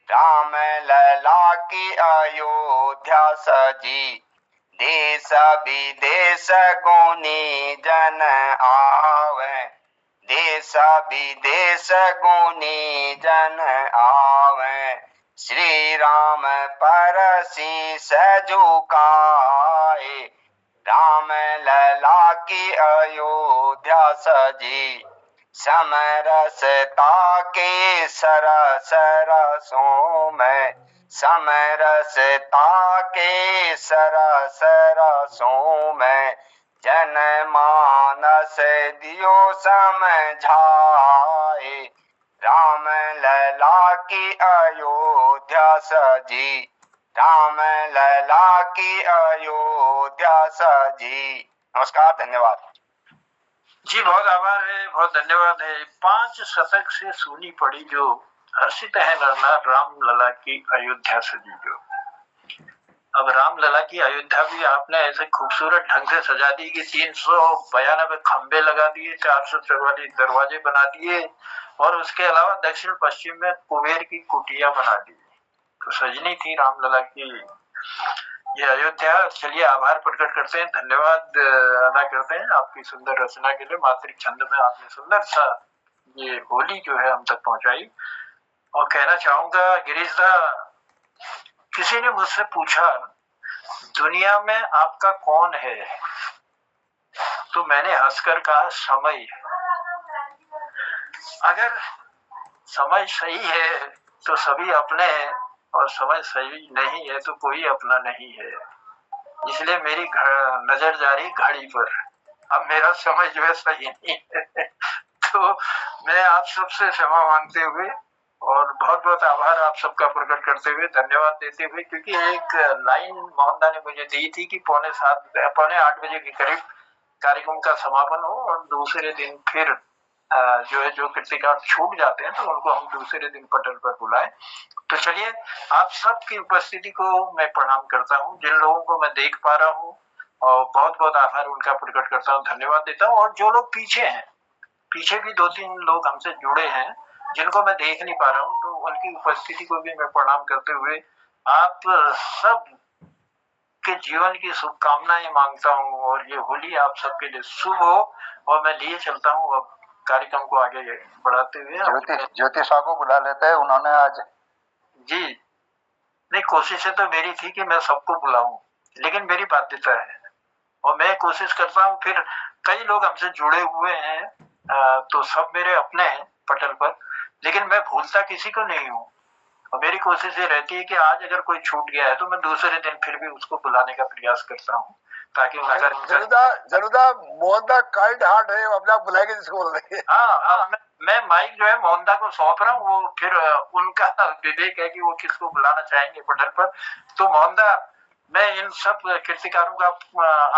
राम लला की अयोध्या सजी, देश विदेश गुनी जन आवे, देश विदेश गुनी जन आवे, श्री राम पर शीस झुकाए, राम लला की अयोध्या सजी, समरसता के सरस रसों में, समरसता के सरस रसों में, जनमानस दियो समझाए, राम लला की अयोध्या सजी, राम लला की अयोध्या सजी। नमस्कार, धन्यवाद जी। बहुत आभार है, बहुत धन्यवाद है। 5 शतक से सुनी पड़ी जो हर्षित है नरनार राम लला की अयोध्या सजी जो। अब राम लला की अयोध्या भी आपने ऐसे खूबसूरत ढंग से सजा दी कि 392 खंबे लगा दिए, 444 दरवाजे बना दिए और उसके अलावा दक्षिण पश्चिम में कुबेर की कुटिया बना दी। तो सजनी थी राम लला की ये अयोध्या। चलिए आभार प्रकट करते हैं, धन्यवाद अदा करते हैं आपकी सुंदर रचना के लिए। मातृक छंद में आपने सुंदर सा ये होली जो है हम तक पहुंचाई। और कहना चाहूंगा गिरीश दा, किसी ने मुझसे पूछा दुनिया में आपका कौन है, तो मैंने हंसकर कहा समय। अगर समय सही है तो सभी अपने हैं और समय सही नहीं है तो कोई अपना नहीं है। इसलिए मेरी नजर जा रही घड़ी पर। अब मेरा समय जो है सही नहीं है तो मैं आप सबसे क्षमा मांगते हुए और बहुत बहुत आभार आप सबका प्रकट करते हुए, धन्यवाद देते हुए, क्योंकि एक लाइन मोहनदा ने मुझे दी थी कि 7:45 बजे के करीब कार्यक्रम का समापन हो और दूसरे दिन फिर जो है जो कृतिकार छूट जाते हैं तो उनको हम दूसरे दिन पटल पर बुलाएं। तो चलिए आप सबकी उपस्थिति को मैं प्रणाम करता हूँ। जिन लोगों को मैं देख पा रहा हूँ और बहुत बहुत आभार उनका प्रकट करता हूँ, धन्यवाद देता हूँ। और जो लोग पीछे हैं, पीछे भी 2-3 लोग हमसे जुड़े हैं जिनको मैं देख नहीं पा रहा हूँ, तो उनकी उपस्थिति को भी मैं प्रणाम करते हुए आप सब के जीवन की शुभकामनाएं मांगता हूँ और ये होली आप सबके लिए शुभ हो। और मैं लिए चलता हूँ अब कार्यक्रम को आगे बढ़ाते हुए। ज्योति शाह को बुला लेते हैं, उन्होंने आज जी नहीं, कोशिशें तो मेरी थी कि मैं सबको बुलाऊं, लेकिन मेरी बाध्यता है और मैं कोशिश करता हूँ। फिर कई लोग हमसे जुड़े हुए हैं तो सब मेरे अपने हैं पटल पर, लेकिन मैं भूलता किसी को नहीं हूँ। और मेरी कोशिश ये रहती है कि आज अगर कोई छूट गया है तो मैं दूसरे दिन फिर भी उसको बुलाने का प्रयास करता हूँ ताकि जरूदा मोहनदा काइंड हार्ट है, अपने आप बुलाएंगे जिसको बोल रहे हैं। हाँ, मैं माइक जो है मोहनदा को सौंप रहा हूँ, वो फिर उनका विवेक है कि वो किसको बुलाना चाहेंगे पटल पर। तो मोहनदा, मैं इन सब कृतिकारों का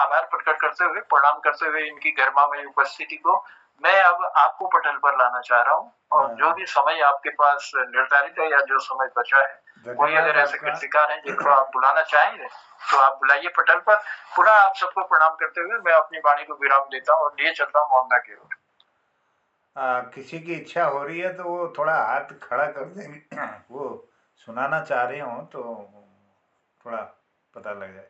आभार प्रकट करते हुए, प्रणाम करते हुए इनकी गरिमामय उपस्थिति को मैं अब आपको पटल पर लाना चाह रहा हूँ। और जो भी समय आपके पास निर्धारित है या जो समय बचा है, कोई अगर ऐसे कृतिकार हैं जिनको आप बुलाना चाहेंगे तो आप बुलाइए पटल पर। पुनः आप सबको प्रणाम करते हुए मैं अपनी वाणी को विराम देता हूँ और लिए चलता हूँ मोहनदा की ओर। किसी की इच्छा हो रही है तो वो थोड़ा हाथ खड़ा कर देंगे वो सुनाना चाह रहे हो तो थोड़ा पता लग जाए।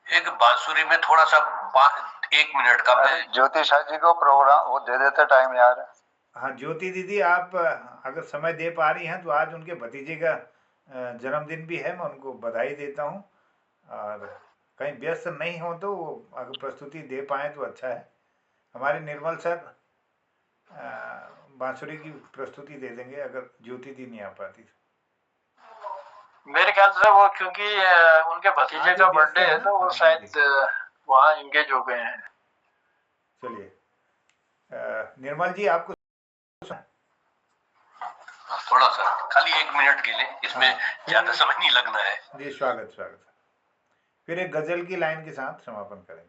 एक बांसुरी में थोड़ा सा 1 मिनट का ज्योति शाह जी को प्रोग्राम वो दे देते टाइम यार। हाँ ज्योति दीदी, आप अगर समय दे पा रही हैं तो आज उनके भतीजे का जन्मदिन भी है, मैं उनको बधाई देता हूँ। और कहीं व्यस्त नहीं हो तो अगर प्रस्तुति दे पाएँ तो अच्छा है। हमारे निर्मल सर बांसुरी की प्रस्तुति दे देंगे अगर ज्योति दी नहीं आ पाती। मेरे ख्याल से वो क्योंकि उनके भतीजे का बर्थडे है तो वो शायद वहाँ इंगेज हो गए हैं। चलिए निर्मल जी, आपको थोड़ा सा खाली 1 मिनट के लिए, इसमें ज्यादा समय नहीं लगना है। जी स्वागत। फिर एक गजल की लाइन के साथ समापन करेंगे।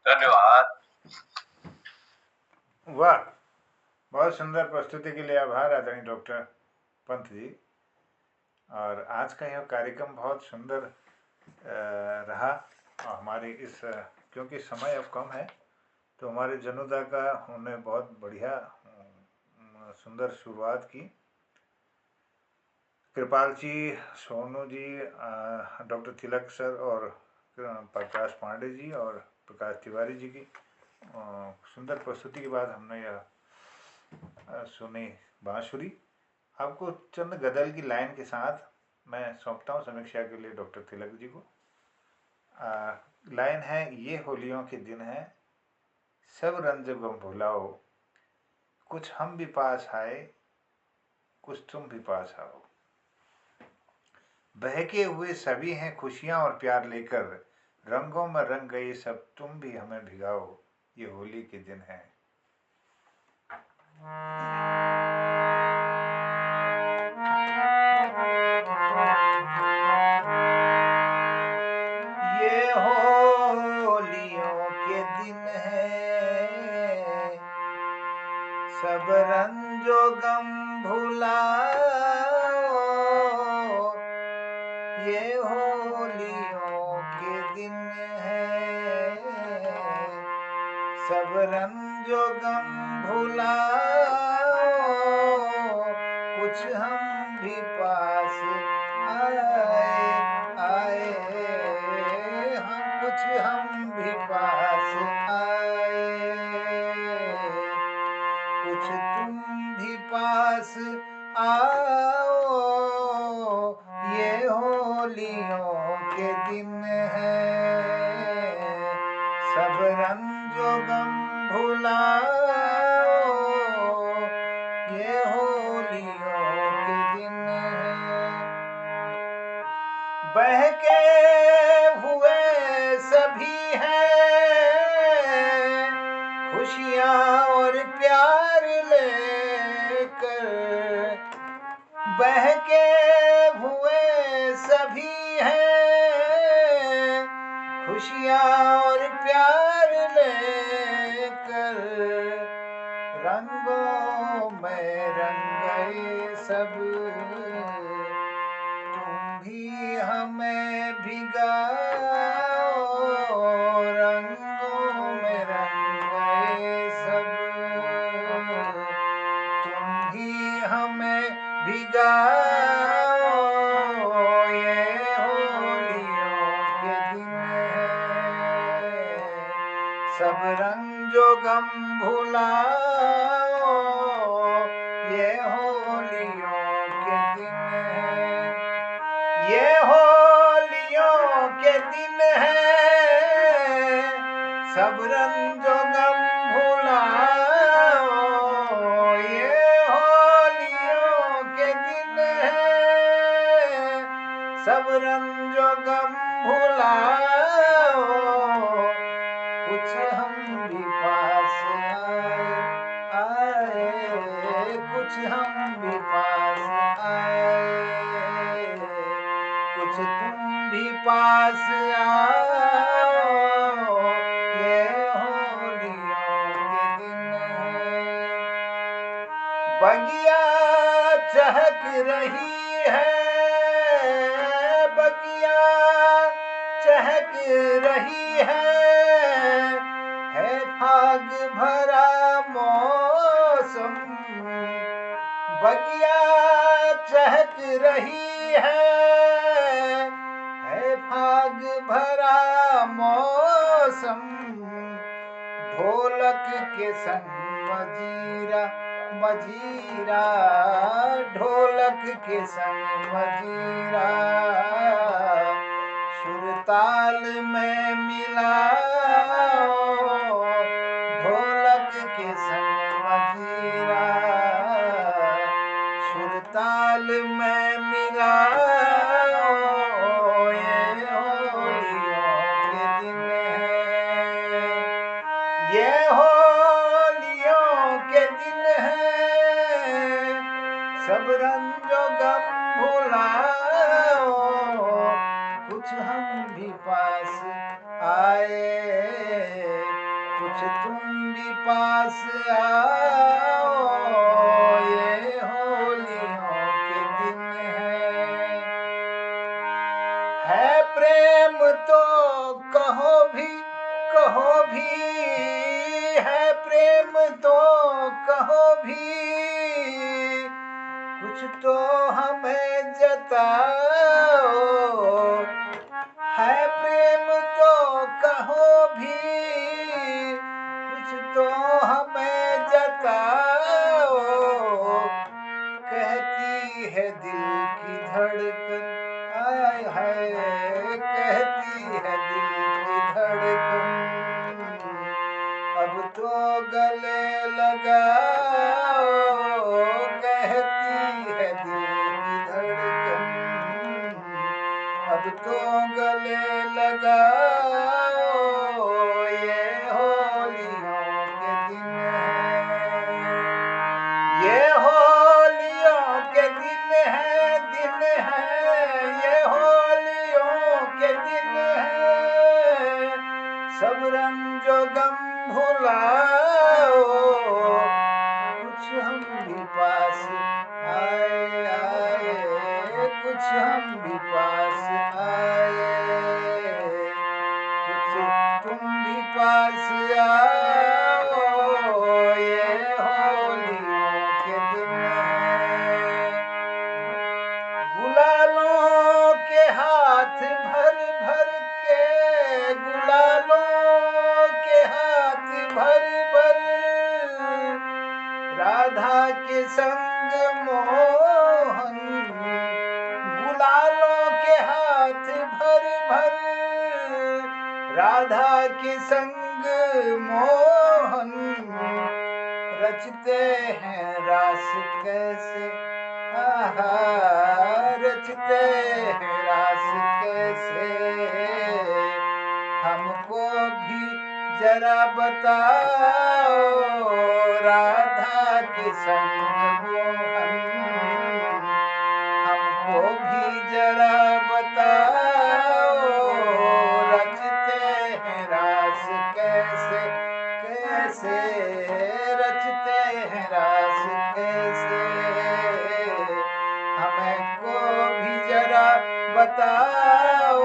धन्यवाद। वाह, बहुत सुंदर प्रस्तुति के लिए आभार आदरणीय डॉक्टर पंत जी। और आज का यह कार्यक्रम बहुत सुंदर रहा। और हमारे इस क्योंकि समय अब कम है, तो हमारे जनुदा का उन्होंने बहुत बढ़िया सुंदर शुरुआत की। कृपाल जी, सोनू जी, डॉक्टर तिलक सर और प्रकाश पांडे जी और प्रकाश तिवारी जी की सुंदर प्रस्तुति के बाद हमने यह सुनी बांसुरी। आपको चंद गजल की लाइन के साथ मैं सौंपता हूँ समीक्षा के लिए डॉक्टर तिलक जी को। लाइन है, ये होलियों के दिन है, सब रंज गम भुलाओ, कुछ हम भी पास आए, कुछ तुम भी पास आओ। बहके हुए सभी हैं खुशियां और प्यार लेकर, रंगों में रंग गए सब, तुम भी हमें भिगाओ, ये होली के दिन है। ये होलियों के दिन है, सब रंजो गम भुलाओ, ये होलियों के दिन है, सब रंजो गम भुलाओ, कुछ हम भी पास आए, कुछ हम भी पास आए, कुछ तुम भी पास आओ, ये होलियों के दिन है, सब रंजो गम भुलाओ, ये होलियों के दिन है। बहके हुए सभी हैं खुशियां और प्यार लेकर, बहके हुए सभी हैं खुशियां और प्यार लेकर, रंगों में रंग गए सब, रंगों में रंग गए सब, तुम ही हमें भिगाओ, ये होलियों के दिन है। सब रंग जो गम भुलाओ, ये होलियों के दिन है। ये होलियों के दिन है, सब रंग जो गम भुलाओ, ये होलियों के दिन है, सब रंग जो गम भुलाओ। कुछ हम भी पास आए, कुछ हम भी पास आए, कुछ तुम भी पास आओ, ये होलियों के दिन है। बगिया चहक रही है, बगिया चहक रही है फाग भरा मौसम। बगिया चहक रही है फाग भरा मौसम। ढोलक के संग मजीरा, मजीरा ढोलक के संग मजीरा, सुरताल में मिलाओ, ढोलक के संग मजीरा, सुरताल में मिलाओ, ये होलियों के दिन है। ये होलियों के दिन है, सब रंग जो गम भुलाओ। कुछ हम भी पास आए, कुछ तुम भी पास आओ, ये होलियों के दिन है प्रेम तो कहो भी, कहो भी है प्रेम तो कहो भी, कुछ तो हमें जताओ। है प्रेम तो कहो भी, कुछ तो हमें जताओ। कहती है दिल की धड़कन, आय हाय कहती है दिल की धड़कन, अब तो गले लगाओ। कहती है दिल की धड़कन, अब तो गले लगाओ, ये होलियों के दिन है। ये होलियों के दिन है, दिन है, ये होलियों के दिन है, सब रंग जो गम भुलाओ। कुछ हम भी पास आए, आए, कुछ हम भी पास आए, कुछ तुम भी पास आओ, ये होलियों के दिन है। गुलालों के हाथ भर भर के, गुलालों के हाथ भर भर, राधा के संग मोहन। गुलालों के हाथ भर भर, राधा के संग मोहन। रचते हैं रास कैसे, आहा रचते हैं रास कैसे, हमको भी जरा बताओ। राधा के संग मोहन, हमको भी जरा बताओ। रचते हैं रास कैसे, कैसे रचते हैं रास कैसे, हमें को भी जरा बताओ।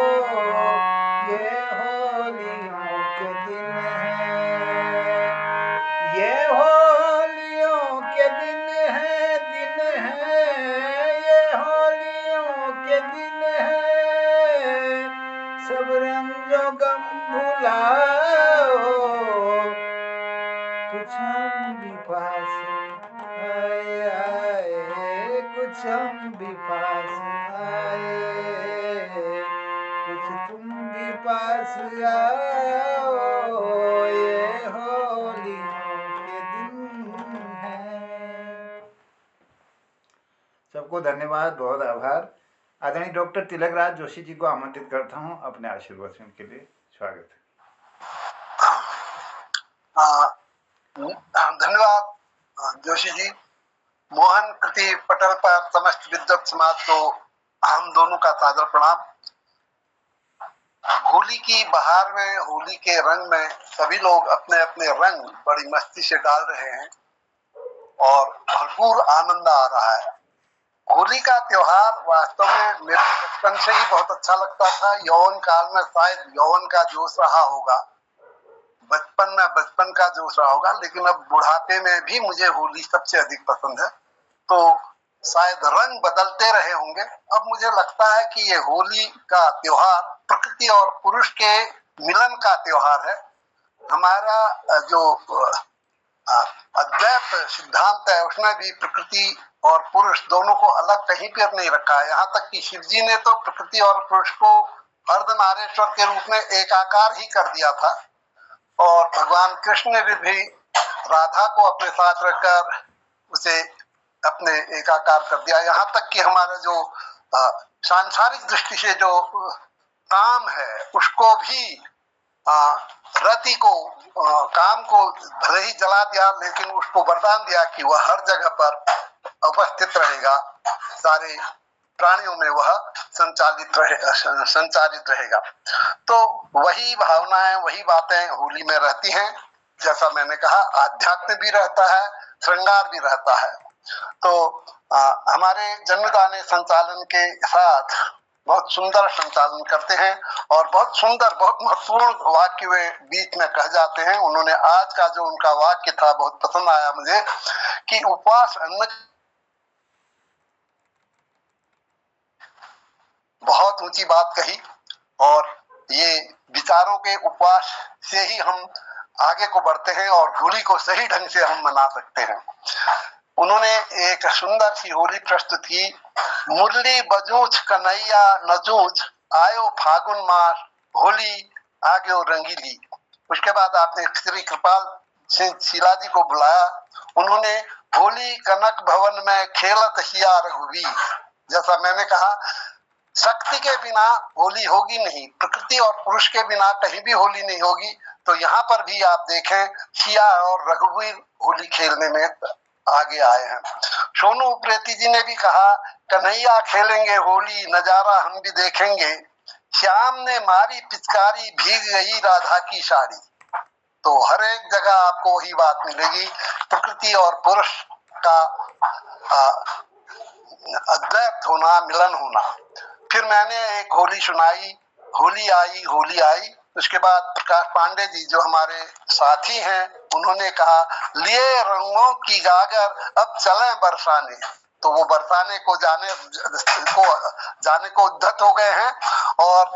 रंजो गम भुलाओ, कुछ हम भी पास आए आए, कुछ हम भी पास आए, कुछ तुम भी पास आओ, ये होलियों के दिन हैं। सबको धन्यवाद, बहुत आभार। आदरणीय डॉक्टर तिलकराज जोशी जी को आमंत्रित करता हूं अपने आशीर्वचन के लिए। स्वागत है। धन्यवाद जोशी जी। मोहन कृति पटल पर समस्त विद्वत समाज को हम दोनों का सादर प्रणाम। होली की बहार में, होली के रंग में सभी लोग अपने अपने रंग बड़ी मस्ती से डाल रहे हैं और भरपूर आनंद आ रहा है। होली का त्योहार वास्तव में मेरे बचपन से ही बहुत अच्छा लगता था। यौवन काल में शायद यौवन का जोश रहा होगा, बचपन में बचपन का जोश रहा होगा, लेकिन अब बुढ़ापे में भी मुझे होली सबसे अधिक पसंद है। तो शायद रंग बदलते रहे होंगे। अब मुझे लगता है कि ये होली का त्योहार प्रकृति और पुरुष के मिलन का त्योहार है। हमारा जो अद्वैत सिद्धांत है उसमें भी प्रकृति और पुरुष दोनों को अलग कहीं पर नहीं रखा है। यहाँ तक कि शिव जी ने तो प्रकृति और पुरुष को अर्धनारेश्वर के रूप में एकाकार ही कर दिया था, और भगवान कृष्ण ने भी राधा को अपने साथ रखकर उसे अपने एकाकार कर दिया। यहाँ तक कि हमारा जो सांसारिक दृष्टि से जो काम है उसको भी रति को काम को भले ही जला दिया, लेकिन उसको वरदान दिया कि वह हर जगह पर उपस्थित रहेगा, सारे प्राणियों में वह संचालित रहेगा। तो वही भावनाएं, वही बातें होली में रहती हैं। जैसा मैंने कहा, आध्यात्म भी रहता है, श्रृंगार भी रहता है। तो हमारे जन्मदाने संचालन के साथ बहुत सुंदर संचालन करते हैं और बहुत सुंदर, बहुत महत्वपूर्ण वाक्य वे बीच में कह जाते हैं। उन्होंने आज का जो उनका वाक्य था बहुत पसंद आया मुझे, कि उपवास अन्न बहुत ऊंची बात कही, और ये विचारों के उपवास से ही हम आगे को बढ़ते हैं और होली को सही ढंग से हम मना सकते हैं। उन्होंने एक सुंदर सी होली प्रस्तुत की। मुरली बजूच कन्हैया नचूच, आयो फागुन मास, होली आग्यो रंगीली। उसके बाद आपने श्री कृपाल सिंह शीला जी को बुलाया। उन्होंने होली कनक भवन में खेलत हिया रघुवीर। जैसा मैंने कहा, शक्ति के बिना होली होगी नहीं, प्रकृति और पुरुष के बिना कहीं भी होली नहीं होगी। तो यहाँ पर भी आप देखें, सिया और रघुवीर होली खेलने में आगे आए हैं। सोनू उप्रेती जी ने भी कहा, कन्हैया खेलेंगे होली, नजारा हम भी देखेंगे, श्याम ने मारी पिचकारी, भीग गई राधा की साड़ी। तो हर एक जगह आपको वही बात मिलेगी, प्रकृति और पुरुष का अद्वैत होना, मिलन होना। फिर मैंने एक होली सुनाई, होली आई होली आई। उसके बाद प्रकाश पांडे जी जो हमारे साथी हैं, उन्होंने कहा, लिए रंगों की गागर अब चलें बरसाने। तो वो बरसाने को जाने को उद्धत हो गए हैं और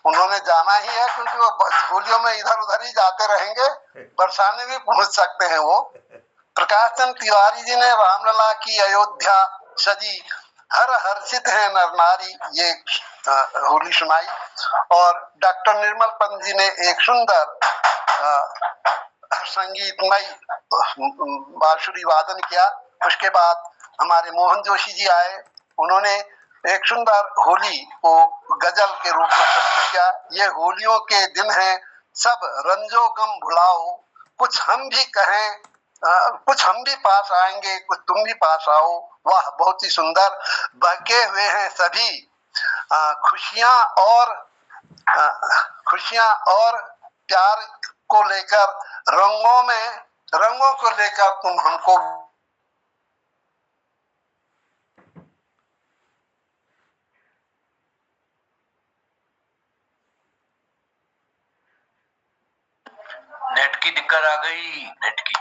उन्होंने जाना ही है, क्योंकि वो होलियों में इधर उधर ही जाते रहेंगे, बरसाने भी पहुंच सकते हैं वो। प्रकाश चंद तिवारी जी ने रामलला की अयोध्या सजी, हर हर्षित है नर नारी, ये होली सुनाई। और डॉक्टर निर्मल पंत जी ने एक सुंदर संगीतमय बांसुरी वादन किया। उसके बाद हमारे मोहन जोशी जी आए, उन्होंने एक सुंदर होली को गजल के रूप में प्रस्तुत किया। ये होलियों के दिन हैं, सब रंजो गम भुलाओ, कुछ हम भी कहें, कुछ हम भी पास आएंगे, कुछ तुम भी पास आओ। वाह, बहुत ही सुंदर। बहके हुए हैं सभी खुशियां और प्यार को लेकर, रंगों को लेकर तुम हमको। नेट की दिक्कत आ गई, नेट की।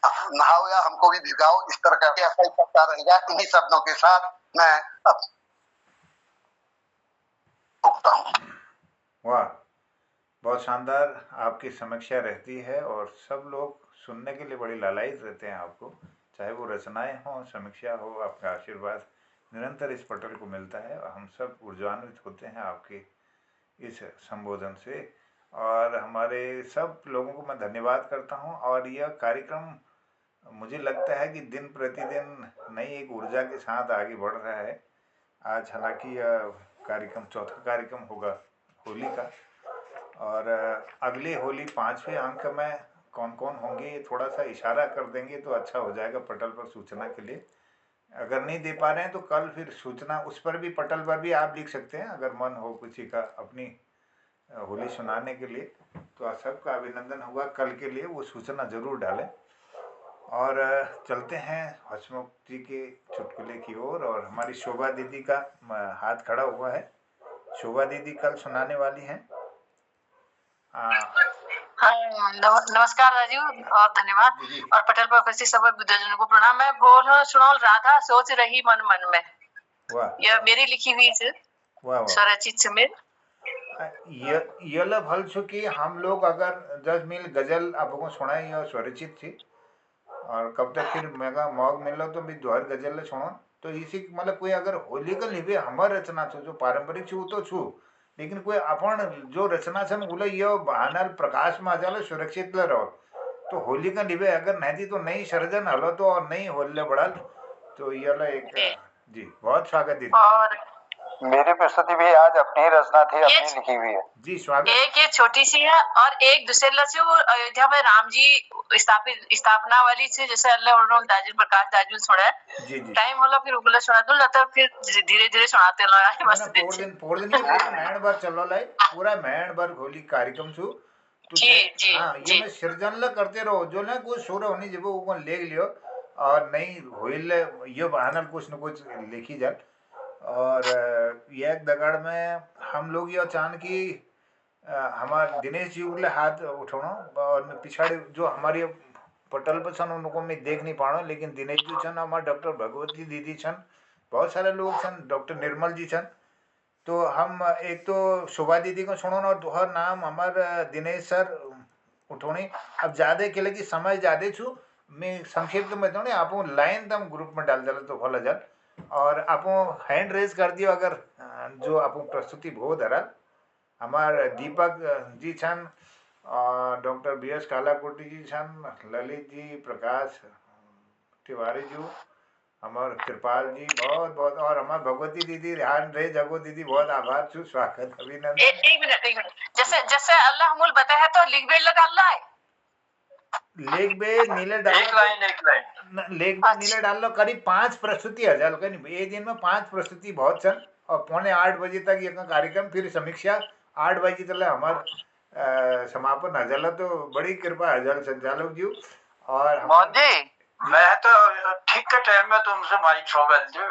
नहाओ या हमको भी भिगाओ, इस तरह का ऐसा ही चलता रहेगा। इन्हीं शब्दों के साथ मैं अब रुकता हूँ। वाह, बहुत शानदार आपकी समीक्षा रहती है और सब लोग सुनने के लिए बड़ी लालायित रहते हैं आपको, चाहे वो रचनाएं हों, समीक्षा हो। आपका आशीर्वाद निरंतर इस पटल को मिलता है और हम सब ऊर्जान्वित होते हैं आपके इस संबोधन से। और हमारे सब लोगों को मैं धन्यवाद करता हूं। और यह कार्यक्रम मुझे लगता है कि दिन प्रतिदिन नई एक ऊर्जा के साथ आगे बढ़ रहा है। आज हालांकि यह कार्यक्रम चौथा कार्यक्रम होगा होली का, और अगली होली 5वें अंक में कौन कौन होंगे ये थोड़ा सा इशारा कर देंगे तो अच्छा हो जाएगा पटल पर सूचना के लिए। अगर नहीं दे पा रहे हैं तो कल फिर सूचना उस पर भी, पटल पर भी आप लिख सकते हैं अगर मन हो किसी का अपनी होली सुनाने के लिए, तो आप सबका अभिनंदन होगा। कल के लिए वो सूचना जरूर डालें। और चलते हैं हसमुख जी के चुटकुले की ओर। और हमारी शोभा दीदी का हाथ खड़ा हुआ है। शोभा दीदी कल सुनाने वाली हैं। हाँ, नमस्कार राजू और धन्यवाद। और पटल पर उपस्थित सभी बुद्धजनों को प्रणाम। मैं बोल सुनाओ राधा सोच रही मन मन में। वाह, यह मेरी लिखी हुई स्वरचित सुमेर। ये भल चुकी हम लोग अगर 10 मिल गजल आपको सुनाई यह स्वरचित थी, और कब तक फिर मेगा मौक मिल तो भी दोहर गजल सुनो। तो इसी मतलब कोई अगर होली का लिबे हमार रचना छो जो पारंपरिक छू तो छू, लेकिन कोई अपन जो रचना छन बोले ये बहानल प्रकाश में जाले सुरक्षित ले रहो। तो होली का लिबे अगर नहीं थी तो नई सर्जन हलो तो और नई होली बढ़ल। तो ये एक जी बहुत स्वागत दीदी। और मेरी प्रस्तुति भी आज अपनी ही रचना थी, अपनी लिखी हुई है। जी स्वागत। एक ये छोटी सी है और एक दूसरे से वो अयोध्या में राम जी स्थापना वाली थी, जैसे अल्लाह उन्होंने दाजू प्रकाश दाजू सुना है। जी जी टाइम होला फिर उगला सुना दो तो फिर धीरे धीरे सुनाते रहो। मस्त दिन पोड़ दिन महीन भर चलो लाई पूरा महीन भर होली कार्यक्रम छु। जी जी हाँ, ये मैं सृजन ला करते रहो जो ना कुछ शुरू होनी जब वो ले लियो और नहीं होइल ये बहाना कुछ न कुछ लिखी जाए। और एक दगड़ में हम लोग ये चाहन कि हमारे दिनेश जी उगले हाथ उठाना, और पिछाड़ी जो हमारी पटल पर छन उनको मैं देख नहीं पाना, लेकिन दिनेश जी छन, हमारे डॉक्टर भगवती दीदी छन, बहुत सारे लोग छन, डॉक्टर निर्मल जी छन। तो हम एक तो शोभा दीदी को सुनो और दोहर नाम हमारे दिनेश सर उठोनी। अब ज्यादा के लगी समय ज्यादा छू, मैं संक्षिप्त में बताऊँ आप लाइन तम ग्रुप में डाल तो भला जल। और आप हैंड रेज कर दियो अगर जो आप प्रस्तुति बहुत धरल। हमार दीपक जी छन, डॉक्टर BS कालाकोटी जी छन, ललित जी, प्रकाश तिवारी जी, हमार कृपाल जी बहुत बहुत, और हमार भगवती दीदी हैंड रेज जगो दीदी बहुत आभार छु, स्वागत अभिनंदन। एक मिनट जैसे जैसे अल्लाह मूल बताया तो लिख बेड़ लगा अल्लाह है लेख बे नीले डाल एक लाइन लेख बे नीले डाल लो। करीब 5 प्रस्तुति हजार कहीं एक दिन में 5 प्रस्तुति बहुत छन। और 7:45 तक ये कार्यक्रम, फिर समीक्षा 8 बजे तक हमार समापन हजल। तो बड़ी कृपा हजल संचालक जी। और मोहन जी मैं तो ठीक के टाइम में तुमसे माइक छोड़ दो।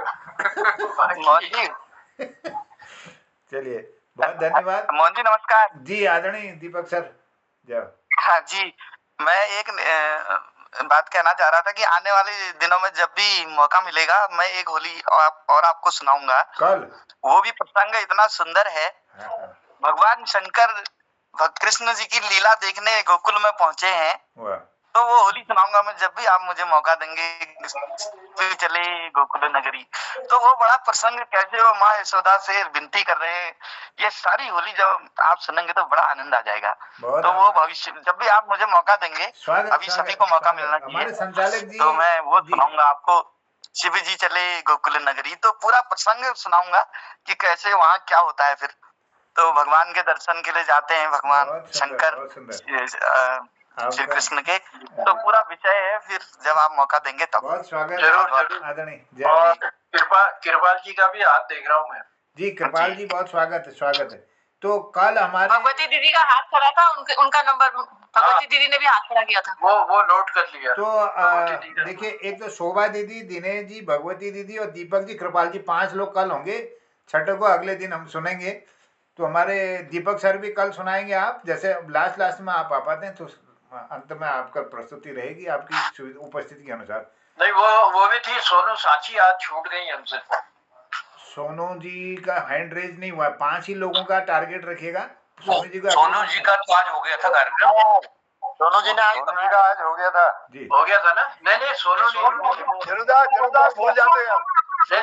मोहन जी चलिए बहुत धन्यवाद। मोहन जी नमस्कार जी आदरणीय दीपक सर जाओ। हाँ जी, मैं एक बात कहना चाह रहा था कि आने वाले दिनों में जब भी मौका मिलेगा मैं एक होली और आपको सुनाऊंगा। कल वो भी प्रसंग इतना सुंदर है। भगवान शंकर कृष्ण जी की लीला देखने गोकुल में पहुंचे हैं, तो वो होली सुनाऊंगा मैं जब भी आप मुझे मौका देंगे। चले गोकुल नगरी, तो वो बड़ा प्रसंग कैसे वो माँ यशोदा से विनती कर रहे हैं, ये सारी होली जब आप सुनेंगे तो बड़ा आनंद आ जाएगा। तो वो भविष्य जब भी आप मुझे मौका देंगे, अभी सभी को मौका मिलना चाहिए, तो मैं वो सुनाऊंगा आपको। शिव जी चले गोकुल नगरी, तो पूरा प्रसंग सुनाऊंगा कि कैसे वहाँ क्या होता है। फिर तो भगवान के दर्शन के लिए जाते हैं भगवान शंकर श्री कृष्ण के, तो पूरा विषय है। फिर जब आप मौका देंगे तब बहुत स्वागत। जरूर आदरणीय और कृपाल जी का भी हाथ देख रहा हूँ मैं। जी कृपाल जी बहुत स्वागत है। तो कल हमारे भगवती दीदी का हाथ खड़ा था, उनका नंबर भगवती दीदी ने भी हाथ खड़ा किया था, वो नोट कर लिया। तो देखिए एक तो शोभा दीदी, दिनेश जी, भगवती दीदी और दीपक जी, कृपाल जी, 5 लोग कल होंगे। छठे को अगले दिन हम सुनेंगे। तो हमारे दीपक सर भी कल सुनाएंगे। आप जैसे लास्ट में आप आ पाते हैं तो अंत में आपका प्रस्तुति रहेगी आपकी उपस्थिति के अनुसार। नहीं वो भी थी सोनू सांची, आज छूट गई हमसे। सोनू जी का हैंड रेज नहीं हुआ, 5 ही लोगों का टारगेट रखिएगा, सोनू जी सोनू जी का तो आज हो गया था कार्यक्रम। दोनों जी ने आज सोनू जी का आज हो गया था जी, हो गया था ना? नहीं सोनू नहीं, जरूदास भूल जाते हैं हम। नहीं,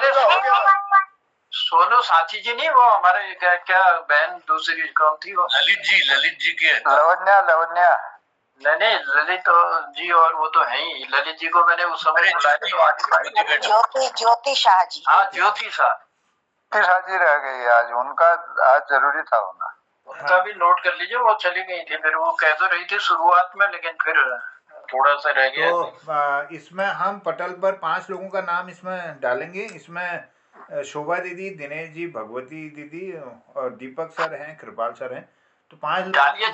सोनू साची जी नहीं, वो हमारे क्या बहन दूसरी कौन थी वो? ललित जी के लवन्या नहीं ललित जी, और वो तो है ही। ललित जी को मैंने उस समय बुलाया। ज्योति शाह जी। हाँ, ज्योति शाह जी रह गई आज, उनका आज जरूरी था होना। उनका भी नोट कर लीजिए, वो चली गई थी। फिर वो कह तो रही थी शुरुआत में, लेकिन फिर थोड़ा सा रह गया। तो इसमें हम पटल पर 5 लोगों का नाम इसमें डालेंगे। इसमें शोभा दीदी, दिनेश जी, भगवती दीदी और दीपक सर हैं, कृपाल सर हैं। तो 5 डालिए,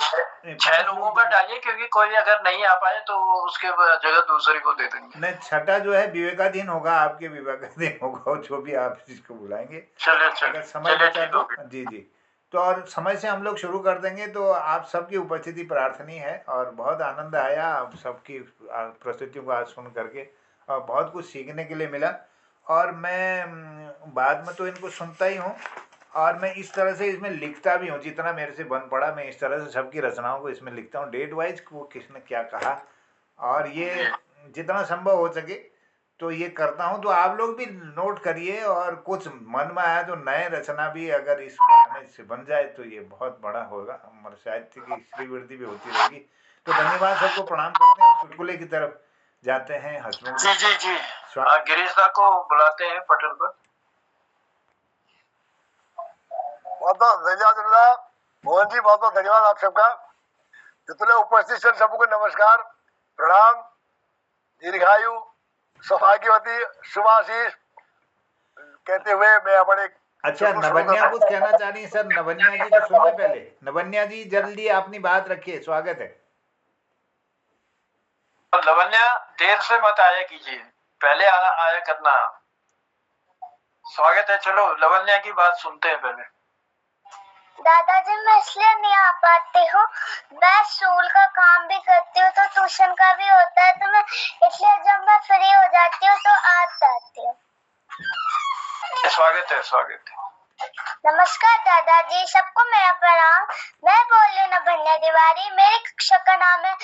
6 लोगों का डालिए, क्योंकि कोई अगर नहीं आ पाए तो उसके जगह दूसरे को दे देंगे। नहीं, छठा जो है विवेकाधीन होगा, आपके विवेकाधीन होगा, जो भी आप जिसको बुलाएंगे। चलिए समय बचा तो जी जी। तो और समय से हम लोग शुरू कर देंगे। तो आप सबकी उपस्थिति प्रार्थनीय है और बहुत आनंद आया आप सबकी प्रस्तुतियों को आज सुन करके, और बहुत कुछ सीखने के लिए मिला। और मैं बाद में तो इनको सुनता ही हूँ, और मैं इस तरह से इसमें लिखता भी हूँ, जितना मेरे से बन पड़ा मैं इस तरह से सबकी रचनाओं को इसमें लिखता हूँ, डेट वाइज वो किसने क्या कहा, और ये जितना संभव हो सके तो ये करता हूँ। तो आप लोग भी नोट करिए, और कुछ मन में आया तो नए रचना भी अगर इस बहाने से बन जाए तो ये बहुत बड़ा होगा, हमारे साहित्य की श्रीवृद्धि भी होती रहेगी। तो धन्यवाद, सबको प्रणाम करते हैं। चुटकुले की तरफ जाते हैं। हसमुख जी गिरीश दा को बुलाते हैं पटल पर। बहुत बहुत धन्यवाद मोहन जी, बहुत बहुत धन्यवाद आप सबका। जितने उपस्थित सर सबको नमस्कार, प्रणाम, दीर्घायु, सौभाग्यवती, शुभाशीष कहते हुए मैं अपने। अच्छा, नवन्या कुछ कहना चाह रही है सर? नवन्या जी को सुनने पहले, नवन्या जी जल्दी अपनी बात रखिए, स्वागत है। लवन्या देर से मत आया कीजिए, पहले आया करना। स्वागत है। चलो लवन्या की बात सुनते हैं पहले। दादाजी मैं इसलिए नहीं आ पाती हूँ, मैं स्कूल का काम भी करती हूँ तो ट्यूशन का भी होता है, तो मैं इसलिए जब मैं फ्री हो जाती हूँ तो आ जाती हूँ। स्वागत है। नमस्कार दादाजी, सबको मेरा प्रणाम। मैं बोल रही हूँ नभन्या तिवारी, मेरी कक्षा का नाम है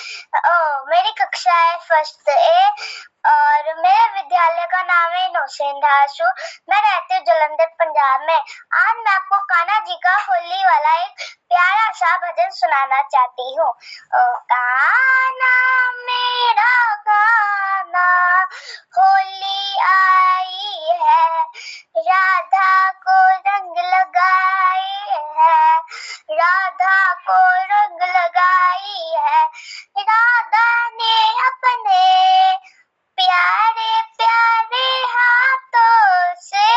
मेरी कक्षा है फर्स्ट ए, और मेरे विद्यालय का नाम है नौसेन धासु। मैं रहती हूँ जलंधर पंजाब में। आज मैं आपको कान्हा जी का होली वाला एक प्यारा सा भजन सुनाना चाहती हूँ। ओ कान्हा मेरा कान्हा, होली आई है, राधा को रंग लगाई है, राधा को रंग लगाई है, राधा ने अपने प्यारे प्यारे हाथों से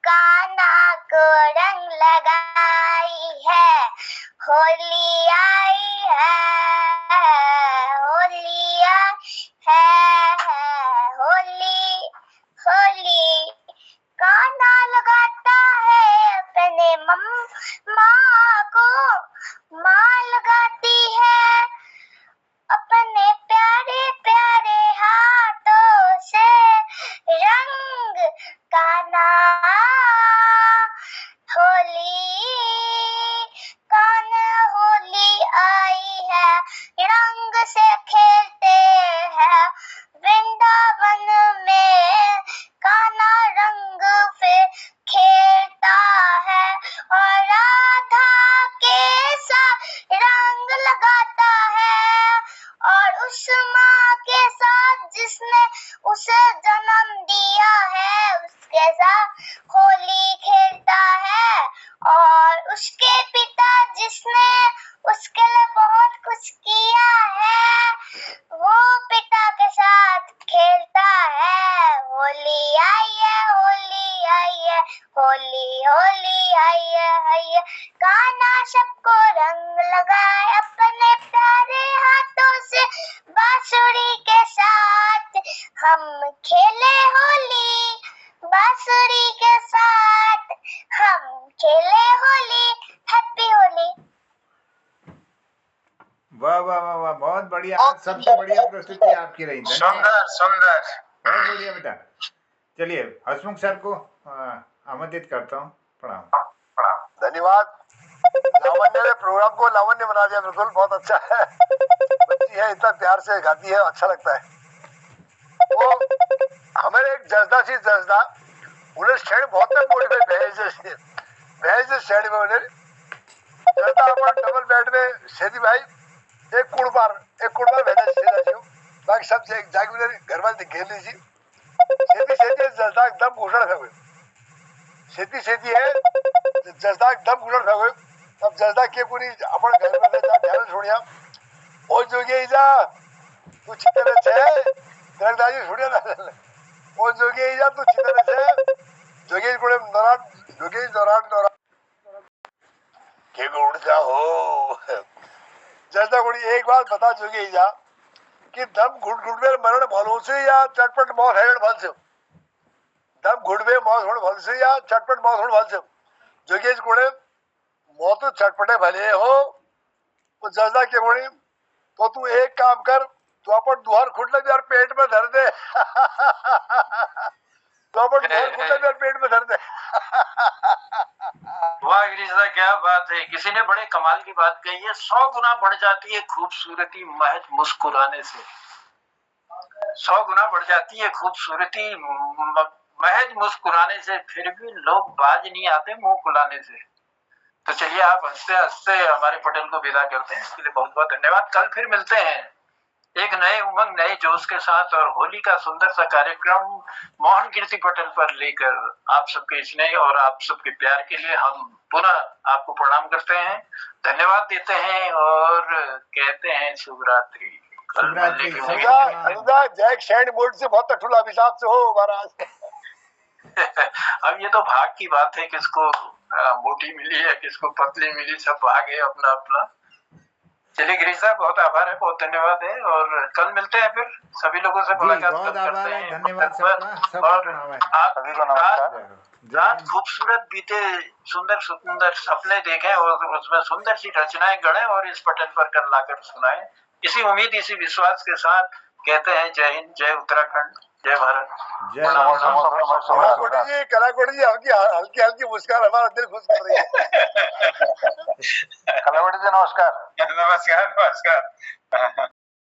कान्हा को रंग लगाई है। होली आई है, होली आई है, होली होली। कान्हा लगाता है अपने माँ को, माँ लगाती है अपने प्यारे प्यारे हाथों से रंग। कान्हा होली, कान्हा होली आई है, रंग से खेलते हैं वृंदावन में। कान्हा रंग पे खेलता है और राधा के साथ रंग लगाता है, और उस माँ के साथ जिसने उसे जन्म दिया है उसके साथ होली खेलता है, और उसके पिता जिसने उसके लिए बहुत कुछ किया है वो पिता के साथ खेलता है। होली आई है, होली आई है, होली होली आई है। कान्हा सबको रंग लगाए अपने प्यारे हाथों से, बांसुरी के साथ हम खेले होली, बांसुरी के साथ हम खेले होली। हैप्पी होली। वाह वाह वाह वाह, बहुत बढ़िया, सबसे बढ़िया प्रस्तुति आपकी रही। सुंदर। बहुत बढ़िया बेटा। चलिए हसमुख सर को आमंत्रित करता हूँ। प्रणाम। धन्यवाद। लावण्य ने प्रोग्राम को लावण्य बना दिया, बिल्कुल बहुत अच्छा है। बच्ची है, इतना प्यार से गाती है, अच्छा लगता है। वो हमारे एक जजदा थी, जजदा उन्हें शेड बहुत मोड़ी में भैंस शेड में उन्हें जजदा अपन डबल बेड में सेदी भाई एक कुड़बार भेजा सीधा जी, बाकी सब जाके उन्हें घर वाले घेर ली थी। सेदी जजदा एकदम घुसड़ फे सेदी है जजदा एकदम घुसड़ फे। अब जजदा के पूरी अपन घर में जा ध्यान छोड़िया ओ जोगी जा तू चितने छे जजदाजी छोड़िया ना ओ जोगी जा तू चितने छे जोगी कोड़े नराट के उड़ जा हो। जजदा कोड़ी एक बात बता जोगी जा कि दम घुट में मरण भलो से या चटपट मौत है भल से, दम घुट में मौत होड़ भल से या चटपट मौत होड़ भल से। जोगी कोड़े मौत चटपटे भले हो। तो जजदा के कोड़ी तो तू एक काम कर, तू अपन दुहर खुटले भी यार पेट में धर दे तो अपन दुहर खुटले भी यार पेट में धर दे। वाह गिरीशदा, क्या बात है। किसी ने बड़े कमाल की बात कही है, 100 गुना बढ़ जाती है खूबसूरती महज मुस्कुराने से। 100 गुना बढ़ जाती है खूबसूरती महज मुस्कुराने से, फिर भी लोग बाज नहीं आते मुंह खुलाने से। तो चलिए आप हंसते हंसते हमारे पटेल को विदा करते हैं, इसके लिए बहुत बहुत धन्यवाद। कल फिर मिलते हैं एक नए उमंग नए जोश के साथ और होली का सुंदर सा कार्यक्रम मोहन कीर्ति पटेल पर लेकर आप सबके स्नेह और आप सबके प्यार के लिए हम पुनः आपको प्रणाम करते हैं, धन्यवाद देते हैं और कहते हैं शुभ रात्रि। कल मिलने की उम्मीद। जय शैन बोर्ड से बहुत अठुला अभिशाप से हो महाराज। अब ये तो भाग की बात है, किसको मोटी मिली है किसको पतली मिली, सब भाग है अपना अपना। चलिए गिरीश साहब, बहुत आभार है, बहुत धन्यवाद है और कल मिलते हैं फिर सभी लोगों से मुलाकात करते हैं। धन्यवाद सबका, और आपकी रात खूबसूरत बीते, सुंदर सुंदर सपने देखें और उसमें सुंदर सी रचनाएं गढ़ें और इस पटेल पर कर लाकर सुनाएं। इसी उम्मीद इसी विश्वास के साथ कहते हैं जय हिंद, जय उत्तराखंड, जय भारत। कलाकोटी जी हल्की हल्की मुस्कान हमारा दिल खुश कर रही है। कलावटी जी नमस्कार। नमस्कार।